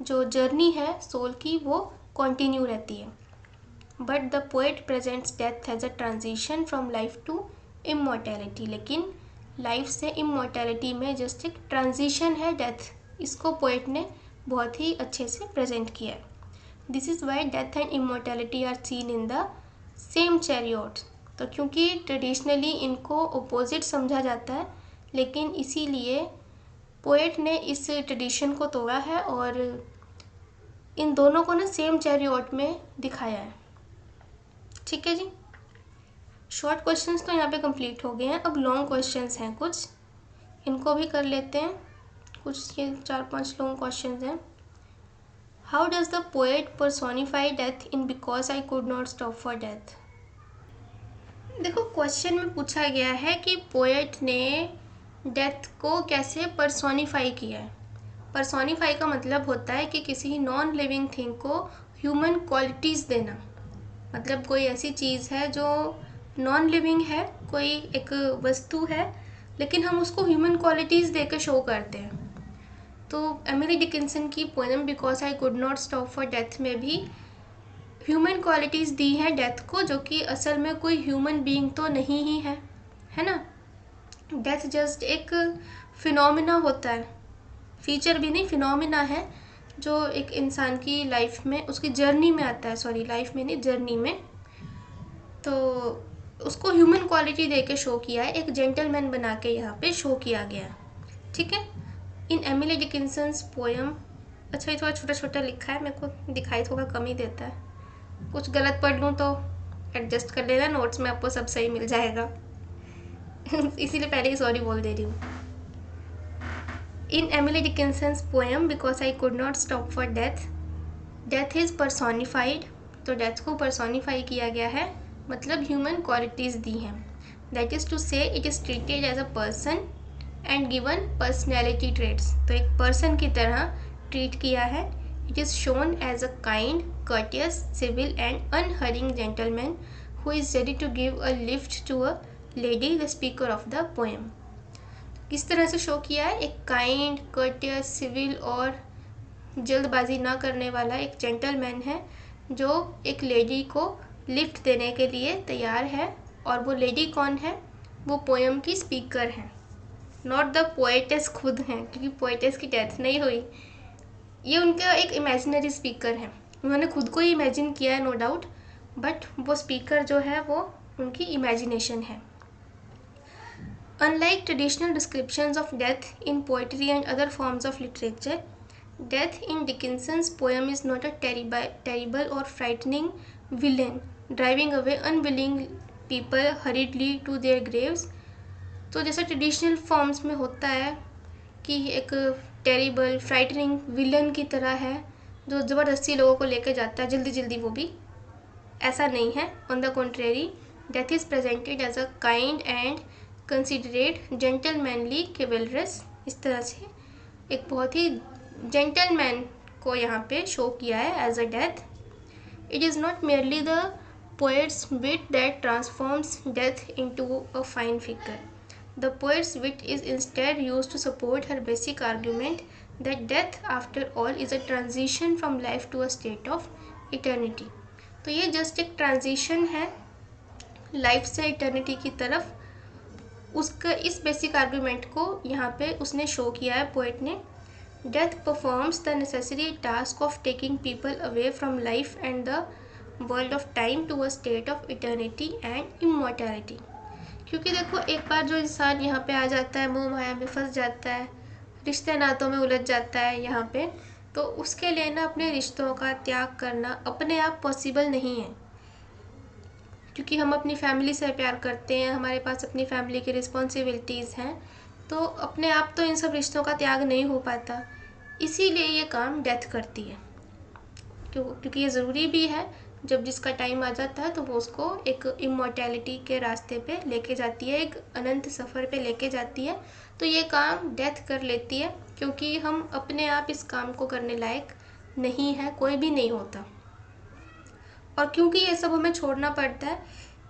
जो जर्नी है सोल की वो कंटिन्यू रहती है। But the poet presents death as a transition from life to immortality, लेकिन लाइफ से इमॉर्टैलिटी में जस्ट एक ट्रांजिशन है डेथ, इसको पोएट ने बहुत ही अच्छे से प्रेजेंट किया है। This is why death and immortality are seen in the same chariot. तो क्योंकि ट्रेडिशनली इनको अपोजिट समझा जाता है, लेकिन इसीलिए पोएट ने इस ट्रेडिशन को तोड़ा है और इन दोनों को ना सेम चैरियट में दिखाया है। ठीक है जी, शॉर्ट क्वेश्चंस तो यहाँ पे कंप्लीट हो गए हैं। अब लॉन्ग क्वेश्चंस हैं कुछ, इनको भी कर लेते हैं। कुछ ये 4-5 लॉन्ग क्वेश्चंस हैं। How does the poet personify death in because I could not stop for death. देखो क्वेश्चन में पूछा गया है कि पोएट ने डेथ को कैसे पर्सोनिफाई किया है। पर्सोनिफाई का मतलब होता है कि किसी नॉन लिविंग थिंग को ह्यूमन क्वालिटीज़ देना। मतलब कोई ऐसी चीज़ है जो नॉन लिविंग है, कोई एक वस्तु है, लेकिन हम उसको ह्यूमन क्वालिटीज़ दे के शो करते हैं। तो एमिली डिकिंसन की poem because I could not stop for death में भी ह्यूमन क्वालिटीज़ दी हैं डेथ को, जो कि असल में कोई ह्यूमन बीइंग तो नहीं ही है ना। डेथ जस्ट एक फिनोमिना होता है, फीचर भी नहीं, फिनोमिना है जो एक इंसान की लाइफ में, उसकी जर्नी में आता है। सॉरी, लाइफ में नहीं, जर्नी में। तो उसको ह्यूमन क्वालिटी दे के शो किया है, एक जेंटलमैन बना के यहाँ पे शो किया गया है। ठीक है। इन एमिली डिकिंसन्स पोएम, अच्छा ये थोड़ा छोटा छोटा लिखा है, मेरे को दिखाई थोड़ा कम ही देता है, कुछ गलत पढ़ लूँ तो एडजस्ट कर लेना, नोट्स में आपको सब सही मिल जाएगा। इसीलिए पहले ही सॉरी बोल दे रही हूँ। In Emily Dickinson's poem because I could not stop for death, death is personified. तो डेथ को पर्सोनिफाई किया गया है, मतलब ह्यूमन क्वालिटीज़ दी हैं। That is to say it is treated as a person and given personality traits. तो एक पर्सन की तरह ट्रीट किया है। It is shown as a kind, courteous, civil and unhurrying gentleman who is ready to give a lift to a lady, the speaker of the poem. किस तरह से show किया है, एक काइंड, courteous, सिविल और जल्दबाजी ना करने वाला एक जेंटलमैन है जो एक लेडी को लिफ्ट देने के लिए तैयार है। और वो लेडी कौन है, वो पोएम की स्पीकर हैं, नॉट द पोएटेस खुद हैं, क्योंकि पोएटेस की डेथ नहीं हुई, ये उनका एक इमेजिनरी स्पीकर है। उन्होंने खुद को ही इमेजिन किया है नो डाउट, बट वो स्पीकर जो है वो उनकी इमेजिनेशन है। Unlike traditional descriptions of death in poetry and other forms of literature, death in Dickinson's poem is not a terrible or frightening villain driving away unwilling people hurriedly to their graves. तो जैसे traditional forms में होता है कि एक terrible frightening villain की तरह है जो ज़बरदस्ती लोगों को लेकर जाता है जल्दी जल्दी, वो भी ऐसा नहीं है। On the contrary, death is presented as a kind and considerate, gentlemanly, chivalrous. इस तरह से एक बहुत ही जेंटलमैन को यहाँ पे शो किया है as a death. It is not merely the poet's wit that transforms death into a fine figure. The poet's wit is instead used to support her basic argument that death after all is a transition from life to a state of eternity. तो ये just एक transition है life से eternity की तरफ। उसका इस basic argument को यहाँ पे उसने शो किया है पोएट ने। Death performs the necessary task of taking people away from life and the world of time to a state of eternity and immortality. क्योंकि देखो, एक बार जो इंसान यहाँ पे आ जाता है, मोह माया में फंस जाता है, रिश्ते नातों में उलझ जाता है यहाँ पे, तो उसके लिए ना अपने रिश्तों का त्याग करना अपने आप पॉसिबल नहीं है। क्योंकि हम अपनी फैमिली से प्यार करते हैं, हमारे पास अपनी फैमिली की रिस्पॉन्सिबिलिटीज़ हैं, तो अपने आप तो इन सब रिश्तों का त्याग नहीं हो पाता। इसीलिए ये काम डेथ करती है। क्योंकि ये ज़रूरी भी है। जब जिसका टाइम आ जाता है तो वो उसको एक इमॉर्टैलिटी के रास्ते पे लेके जाती है, एक अनंत सफ़र पे लेके जाती है। तो ये काम डेथ कर लेती है, क्योंकि हम अपने आप इस काम को करने लायक नहीं है, कोई भी नहीं होता। और क्योंकि ये सब हमें छोड़ना पड़ता है,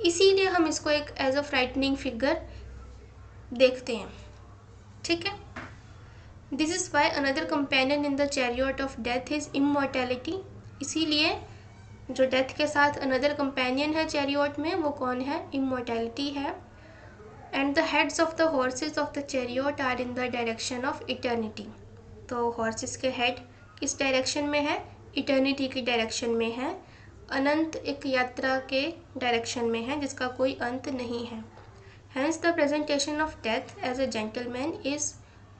इसीलिए हम इसको एक एज अ फ्राइटनिंग फिगर देखते हैं। ठीक है। This is Y another companion in the chariot of death is immortality. इसीलिए जो डेथ के साथ अनदर कंपेनियन है चैरियट में, वो कौन है? इमॉर्टैलिटी है। And the heads of the horses of the chariot are in the direction of eternity. तो हॉर्सेस के हेड किस डायरेक्शन में है? इटर्निटी की डायरेक्शन में है, अनंत एक यात्रा के डायरेक्शन में है जिसका कोई अंत नहीं है। Hence the presentation of death as a gentleman is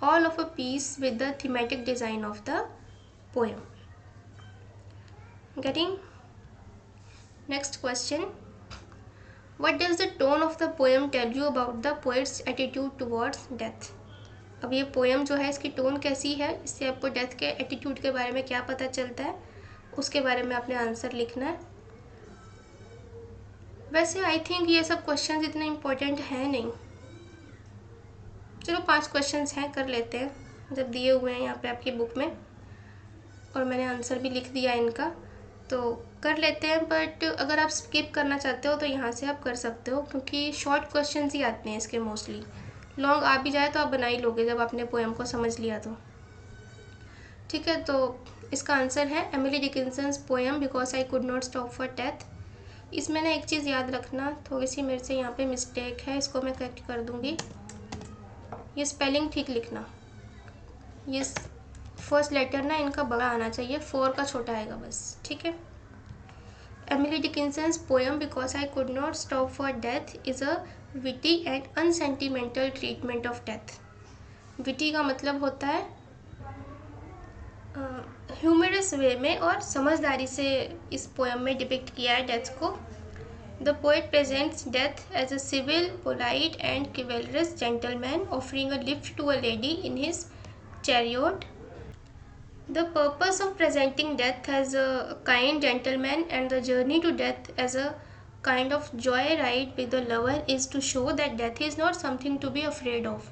all of a piece with the thematic design of the poem. Getting? Next question. What does the tone of the poem tell you about the poet's attitude towards death? अब ये poem जो है इसकी tone कैसी है, इससे आपको death के एटीट्यूड के बारे में क्या पता चलता है, उसके बारे में आपने आंसर लिखना है। वैसे आई थिंक ये सब क्वेश्चंस इतने इम्पोर्टेंट हैं नहीं। चलो 5 क्वेश्चंस हैं, कर लेते हैं, जब दिए हुए हैं यहाँ पे आपकी बुक में और मैंने आंसर भी लिख दिया इनका, तो कर लेते हैं। बट अगर आप स्किप करना चाहते हो तो यहाँ से आप कर सकते हो, क्योंकि शॉर्ट क्वेश्चंस ही आते हैं इसके मोस्टली। लॉन्ग आ भी जाए तो आप बना ही लोगे जब आपने पोएम को समझ लिया तो। ठीक है, तो इसका आंसर है Emily Dickinson's poem because I could not stop for death. इसमें ना एक चीज़ याद रखना, थोड़ी सी मेरे से यहाँ पे मिस्टेक है, इसको मैं करेक्ट कर दूँगी। ये स्पेलिंग ठीक लिखना, ये फर्स्ट लेटर ना इनका बड़ा आना चाहिए, 4 का छोटा आएगा बस। ठीक है। Emily Dickinson's poem because I could not stop for death is a witty and unsentimental treatment of death. Witty का मतलब होता है ह्यूमरस वे में और समझदारी से इस पोएम में डिपिक्ट किया है डेथ को। The poet presents death as a civil, polite and chivalrous gentleman offering a lift to a lady in his chariot. The purpose of presenting death as a kind gentleman and the journey to death as a kind of joyride with the lover is to show that death is not something to be afraid of.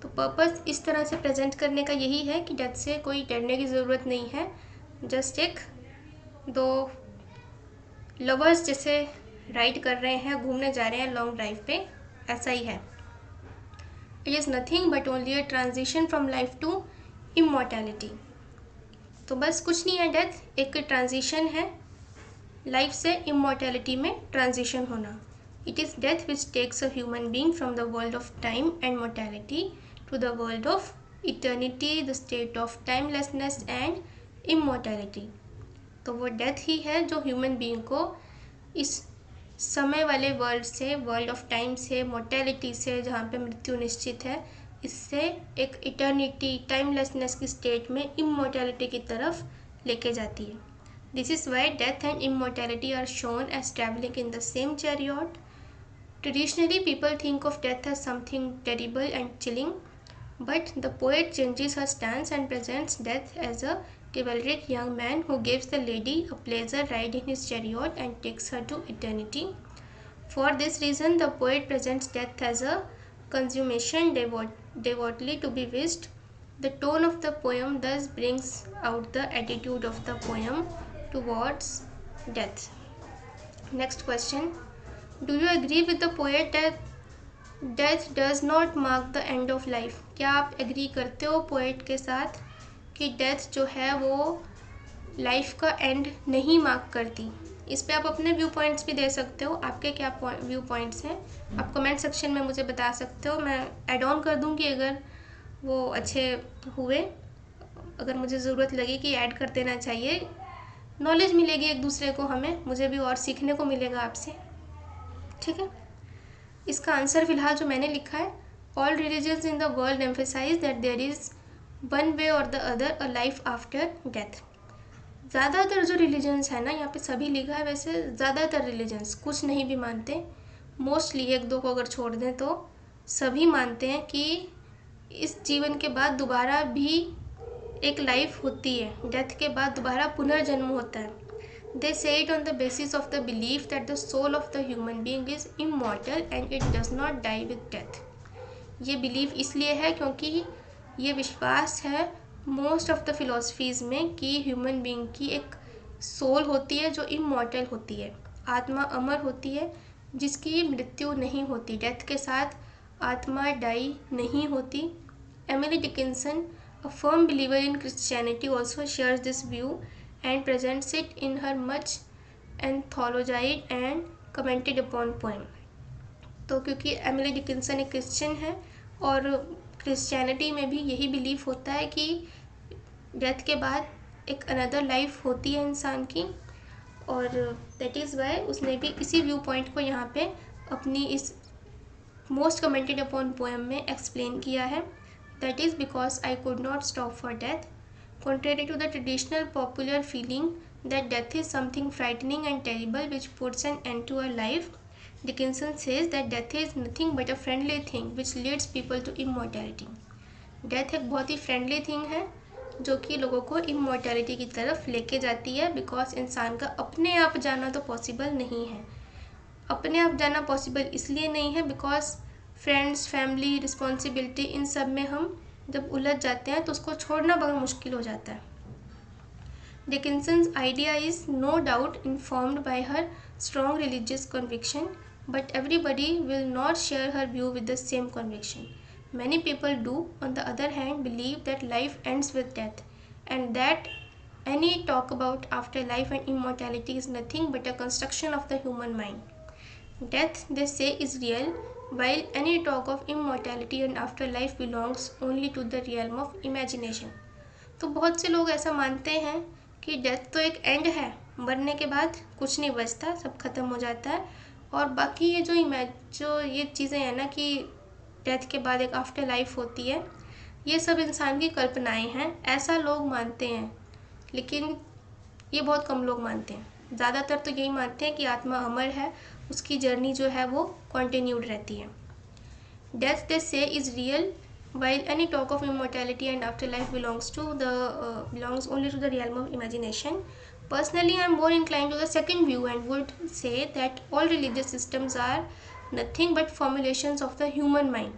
तो purpose इस तरह से present करने का यही है कि death से कोई डरने की ज़रूरत नहीं है, जस्ट एक दो लवर्स जैसे राइड कर रहे हैं, घूमने जा रहे हैं लॉन्ग ड्राइव पे, ऐसा ही है। It is nothing but only a transition from life to immortality. तो बस कुछ नहीं है, डेथ एक ट्रांजिशन है, लाइफ से इमॉर्टैलिटी में ट्रांजिशन होना। It is death which takes a human being from the world of time and mortality to the world of eternity, the state of timelessness and immortality. तो वो death ही है जो human being को इस समय वाले वर्ल्ड से, वर्ल्ड ऑफ टाइम से, मोर्टेलिटी से, जहाँ पे मृत्यु निश्चित है, इससे एक इटर्निटी, टाइमलेसनेस की स्टेट में इमॉर्टैलिटी की तरफ लेके जाती है। This is why death and immortality are shown as travelling in the same chariot. Traditionally people think of death as something terrible and chilling, but the poet changes her stance and presents death as a chivalric young man who gives the lady a pleasure ride in his chariot and takes her to eternity. For this reason, the poet presents death as a consummation devotedly to be wished. The tone of the poem thus brings out the attitude of the poem towards death. Next question. Do you agree with the poet that death does not mark the end of life? क्या आप agree करते हो poet के साथ कि death जो है वो लाइफ का एंड नहीं मार्क करती। इस पे आप अपने व्यू पॉइंट्स भी दे सकते हो, आपके क्या व्यू पॉइंट्स हैं आप कमेंट सेक्शन में मुझे बता सकते हो। मैं ऐड ऑन कर दूँगी अगर वो अच्छे हुए, अगर मुझे ज़रूरत लगी कि ऐड कर देना चाहिए। नॉलेज मिलेगी एक दूसरे को, हमें, मुझे भी और सीखने को मिलेगा आपसे, ठीक है। इसका आंसर फिलहाल जो मैंने लिखा है, all religions in the world emphasise that there is one way or the other a life after death. ज़्यादातर जो रिलीजन्स है ना, यहाँ पे सभी लिखा है, वैसे ज़्यादातर रिलीजन्स, कुछ नहीं भी मानते, मोस्टली एक दो को अगर छोड़ दें तो सभी मानते हैं कि इस जीवन के बाद दोबारा भी एक लाइफ होती है, डेथ के बाद दोबारा पुनर्जन्म होता है। They say it on the basis of the belief that the soul of the human being is immortal and it does not die with death. ये बिलीफ इसलिए है क्योंकि ये विश्वास है मोस्ट ऑफ द फिलोसफीज़ में कि ह्यूमन बीइंग की एक सोल होती है जो इमॉर्टल होती है, आत्मा अमर होती है, जिसकी मृत्यु नहीं होती, डेथ के साथ आत्मा डाई नहीं होती। Emily Dickinson, a firm believer in Christianity, also shares this view and presents it in her much anthologized and commented upon poem. तो क्योंकि एमिली डिकिंसन एक क्रिश्चियन है और क्रिश्चियनिटी में भी यही बिलीफ होता है कि डेथ के बाद एक अनदर लाइफ होती है इंसान की, और दैट इज़ वाई उसने भी इसी व्यू पॉइंट को यहाँ पे अपनी इस मोस्ट कमेंटेड अपॉन पोएम में एक्सप्लेन किया है। That is because I could not stop for death. Contrary to the traditional popular feeling that death is something frightening and terrible which puts an end to our life, Dickinson says that death is nothing but a friendly thing which leads people to immortality. Death एक बहुत ही friendly thing है जो कि लोगों को immortality की तरफ लेके जाती है, बिकॉज इंसान का अपने आप जाना तो पॉसिबल नहीं है। अपने आप जाना पॉसिबल इसलिए नहीं है बिकॉज फ्रेंड्स, फैमिली, रिस्पॉन्सिबिलिटी, इन सब में हम जब उलझ जाते हैं तो उसको छोड़ना बहुत मुश्किल हो जाता है। Dickinson's idea is no doubt informed by her strong religious conviction, but everybody will not share her view with the same conviction. Many people do, on the other hand, believe that life ends with death and that any talk about afterlife and immortality is nothing but a construction of the human mind. Death, they say, is real, while any talk of immortality and afterlife belongs only to the realm of imagination. तो बहुत से लोग ऐसा मानते हैं कि death तो एक एंड है, मरने के बाद कुछ नहीं बचता, सब खत्म हो जाता है, और बाकी ये जो ये चीज़ें हैं ना कि डेथ के बाद एक आफ्टर लाइफ होती है, ये सब इंसान की कल्पनाएं हैं, ऐसा लोग मानते हैं। लेकिन ये बहुत कम लोग मानते हैं, ज़्यादातर तो यही मानते हैं कि आत्मा अमर है, उसकी जर्नी जो है वो कंटिन्यूड रहती है। डेथ दे से is real while any talk of immortality and afterlife belongs only to the realm of imagination. Personally, I am more inclined to the second view and would say that all religious systems are nothing but formulations of the human mind.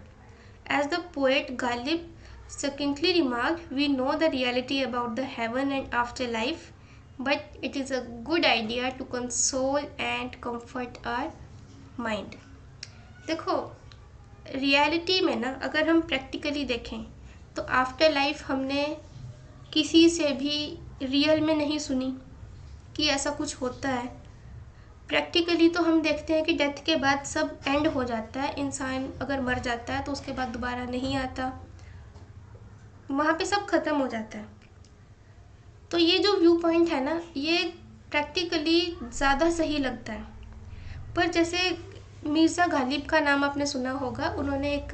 As the poet Ghalib succinctly remarked, we know the reality about the heaven and afterlife, but it is a good idea to console and comfort our mind. देखो, reality में ना अगर हम practically देखें तो after life हमने किसी से भी रियल में नहीं सुनी कि ऐसा कुछ होता है। प्रैक्टिकली तो हम देखते हैं कि डेथ के बाद सब एंड हो जाता है, इंसान अगर मर जाता है तो उसके बाद दोबारा नहीं आता, वहाँ पे सब खत्म हो जाता है। तो ये जो व्यू पॉइंट है ना, ये प्रैक्टिकली ज़्यादा सही लगता है। पर जैसे मिर्ज़ा गालिब का नाम आपने सुना होगा, उन्होंने एक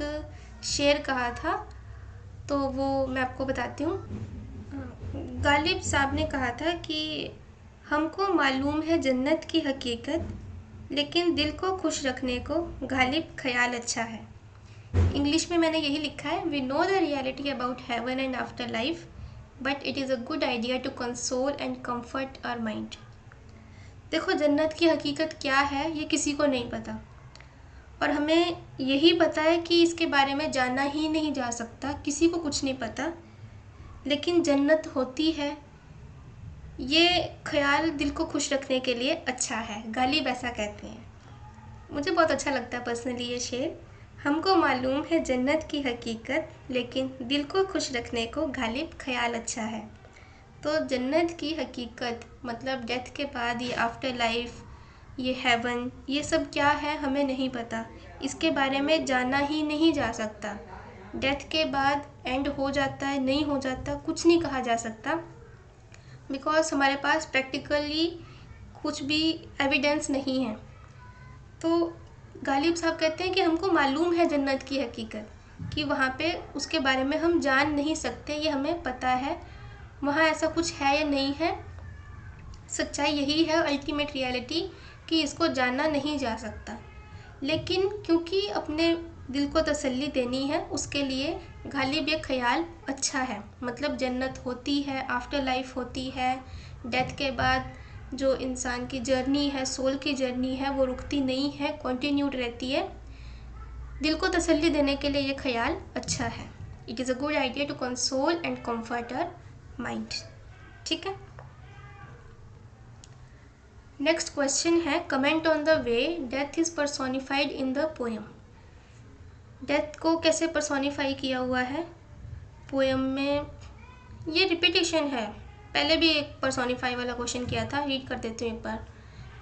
शेर कहा था, तो वो मैं आपको बताती हूँ। गालिब साहब ने कहा था कि हमको मालूम है जन्नत की हकीकत, लेकिन दिल को खुश रखने को गालिब ख्याल अच्छा है। इंग्लिश में मैंने यही लिखा है, we know the reality about heaven and afterlife, but it is a good idea to console and comfort our mind. देखो, जन्नत की हकीकत क्या है ये किसी को नहीं पता, और हमें यही पता है कि इसके बारे में जाना ही नहीं जा सकता, किसी को कुछ नहीं पता, लेकिन जन्नत होती है, ये ख्याल दिल को खुश रखने के लिए अच्छा है। गालिब ऐसा कहते हैं। मुझे बहुत अच्छा लगता है पर्सनली ये शेर। हमको मालूम है जन्नत की हकीकत, लेकिन दिल को खुश रखने को गालिब ख्याल अच्छा है। तो जन्नत की हकीकत मतलब डेथ के बाद ये आफ्टर लाइफ, ये हेवन, ये सब क्या है हमें नहीं पता। इसके बारे में जाना ही नहीं जा सकता। डेथ के बाद एंड हो जाता है, नहीं हो जाता, कुछ नहीं कहा जा सकता, बिकॉज हमारे पास प्रैक्टिकली कुछ भी एविडेंस नहीं है। तो गालिब साहब कहते हैं कि हमको मालूम है जन्नत की हकीकत, कि वहाँ पे उसके बारे में हम जान नहीं सकते, ये हमें पता है वहाँ ऐसा कुछ है या नहीं है। सच्चाई यही है, अल्टीमेट रियलिटी, कि इसको जानना नहीं जा सकता। लेकिन क्योंकि अपने दिल को तसल्ली देनी है, उसके लिए गालिब ये ख्याल अच्छा है। मतलब जन्नत होती है, आफ्टर लाइफ होती है, डेथ के बाद जो इंसान की जर्नी है, सोल की जर्नी है, वो रुकती नहीं है, कंटिन्यूड रहती है। दिल को तसल्ली देने के लिए ये ख्याल अच्छा है। It is a good idea to console and comfort our mind. ठीक है। नेक्स्ट क्वेश्चन है, comment on the way death is personified in the poem. Death को कैसे पर्सोनिफाई किया हुआ है पोएम में? ये रिपीटेशन है, पहले भी एक पर्सोनिफाई वाला क्वेश्चन किया था, रीड कर देती हूँ एक बार।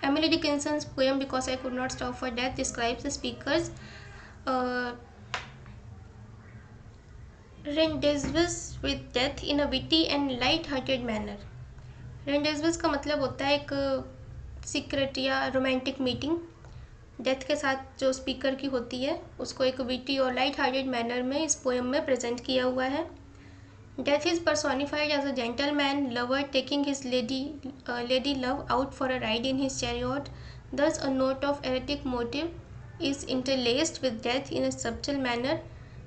Emily Dickinson's poem because I could not stop for death describes the speaker's rendezvous with death in a witty and light-hearted manner। rendezvous का मतलब होता है एक सीक्रेट या रोमांटिक मीटिंग। डेथ के साथ जो स्पीकर की होती है उसको एक विटी और लाइट हार्टेड मैनर में इस पोएम में प्रेजेंट किया हुआ है। Death is personified as a gentleman lover taking his lady love out for a ride in his chariot. Thus a note of erotic motive is interlaced with death in a subtle manner.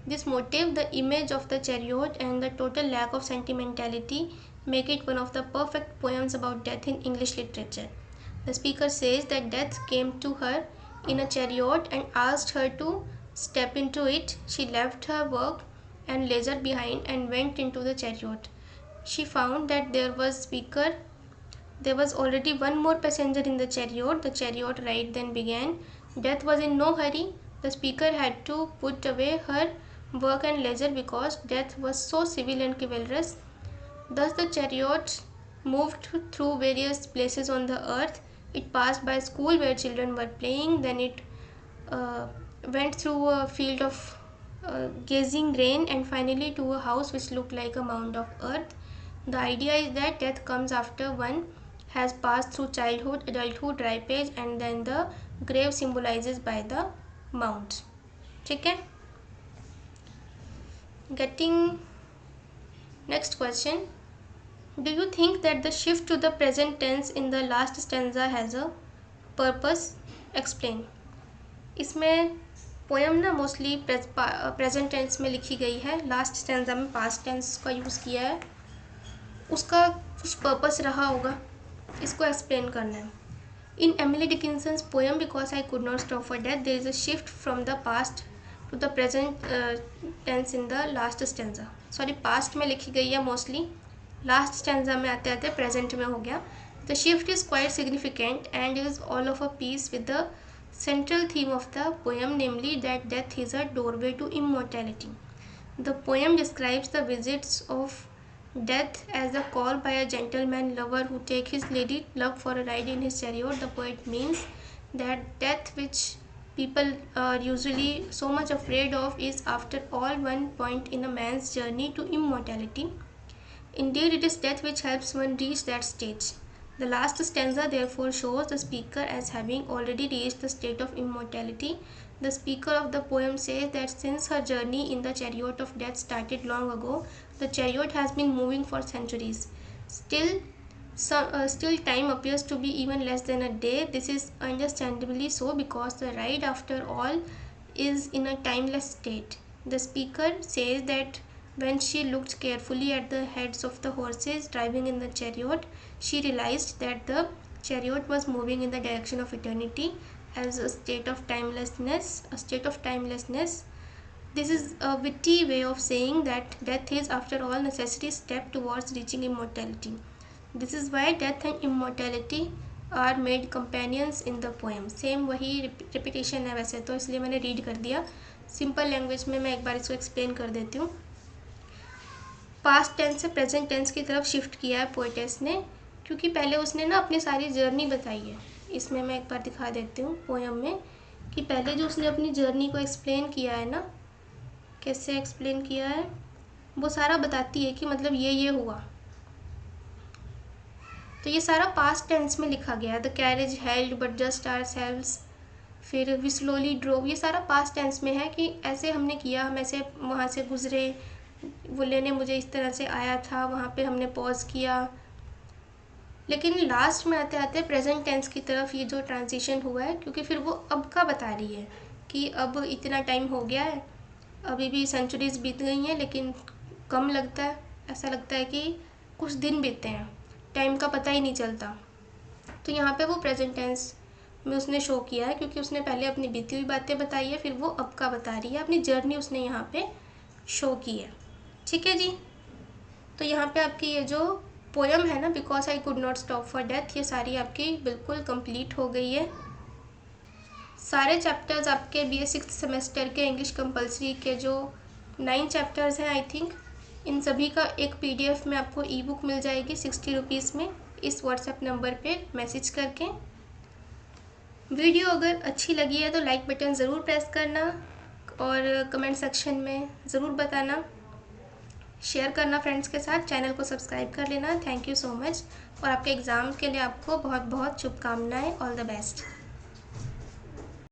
This motive, the image of the chariot, and the total lack of sentimentality make it one of the perfect poems about death in English literature. The speaker says that death came to her in a chariot and asked her to step into it. She left her work and leisure behind and went into the chariot. She found that there was already one more passenger in the chariot. The chariot ride then began. Death was in no hurry. The speaker had to put away her work and leisure because death was so civil and chivalrous. Thus the chariot moved through various places on the earth. It passed by a school where children were playing. Then it uh, went through a field of gazing grain, and finally to a house which looked like a mound of earth. The idea is that death comes after one has passed through childhood, adulthood, ripe age, and then the grave symbolizes by the mound. ठीक है। Getting next question. Do you think that the shift to the present tense in the last stanza has a purpose? Explain. इसमें poem ना mostly present tense में लिखी गई है, last stanza में past tense का यूज़ किया है। उसका कुछ पर्पस रहा होगा, इसको एक्सप्लेन करना है। In Emily Dickinson's poem because I could not stop for death there is a shift from the past to the present tense in the last stanza. Sorry, past में लिखी गई है मोस्टली, लास्ट स्टैंजा में आते आते present में हो गया। The shift is quite significant and is all of a peace with the central theme of the poem, namely that death is a doorway to immortality. The poem describes the visits of death as a call by a gentleman lover who take his lady love for a ride in his chariot. The poet means that death, which people are usually so much afraid of, is after all one point in a man's journey to immortality. Indeed, it is death which helps one reach that stage. The last stanza therefore shows the speaker as having already reached the state of immortality. The speaker of the poem says that since her journey in the chariot of death started long ago, the chariot has been moving for centuries. Still time appears to be even less than a day. This is understandably so because the ride, after all, is in a timeless state. The speaker says that when she looked carefully at the heads of the horses driving in the chariot, she realized that the chariot was moving in the direction of eternity as a state of timelessness. This is a witty way of saying that death is, after all, necessary step towards reaching immortality. This is why death and immortality are made companions in the poem. Same वही repetition है वैसे तो, इसलिए मैंने read कर दिया। Simple language में मैं एक बार इसको एक्सप्लेन कर देती हूँ। पास्ट टेंस से प्रेजेंट टेंस की तरफ शिफ्ट किया है पोएटेस ने, क्योंकि पहले उसने ना अपनी सारी जर्नी बताई है। इसमें मैं एक बार दिखा देती हूँ पोएम में कि पहले जो उसने अपनी जर्नी को एक्सप्लेन किया है ना, कैसे एक्सप्लेन किया है वो सारा बताती है कि मतलब ये हुआ। तो ये सारा पास्ट टेंस में लिखा गया है। The carriage held but just ourselves, फिर वी स्लोली ड्रोव, ये सारा पास्ट टेंस में है कि ऐसे हमने किया, हम ऐसे वहाँ से गुजरे, वो लेने मुझे इस तरह से आया था, वहाँ पे हमने पॉज किया। लेकिन लास्ट में आते आते प्रेजेंट टेंस की तरफ ये जो ट्रांजिशन हुआ है, क्योंकि फिर वो अब का बता रही है कि अब इतना टाइम हो गया है, अभी भी सेंचुरीज बीत गई हैं लेकिन कम लगता है, ऐसा लगता है कि कुछ दिन बीते हैं, टाइम का पता ही नहीं चलता। तो यहाँ पे वो प्रेजेंट टेंस में उसने शो किया है, क्योंकि उसने पहले अपनी बीती हुई बातें बताई है, फिर वो अब का बता रही है, अपनी जर्नी उसने यहाँ पे शो की है। ठीक है जी। तो यहाँ पे आपकी ये जो पोएम है ना, because I could not stop for death, ये सारी आपकी बिल्कुल कंप्लीट हो गई है। सारे चैप्टर्स आपके BA 6th सेमेस्टर के इंग्लिश कंपलसरी के जो 9 चैप्टर्स हैं आई थिंक, इन सभी का एक PDF में आपको ई-बुक मिल जाएगी 60 रुपीज़ में, इस व्हाट्सएप नंबर पे मैसेज करके। वीडियो अगर अच्छी लगी है तो लाइक बटन ज़रूर प्रेस करना और कमेंट सेक्शन में ज़रूर बताना, शेयर करना फ्रेंड्स के साथ, चैनल को सब्सक्राइब कर लेना। थैंक यू सो मच, और आपके एग्ज़ाम के लिए आपको बहुत बहुत शुभकामनाएं। All the best.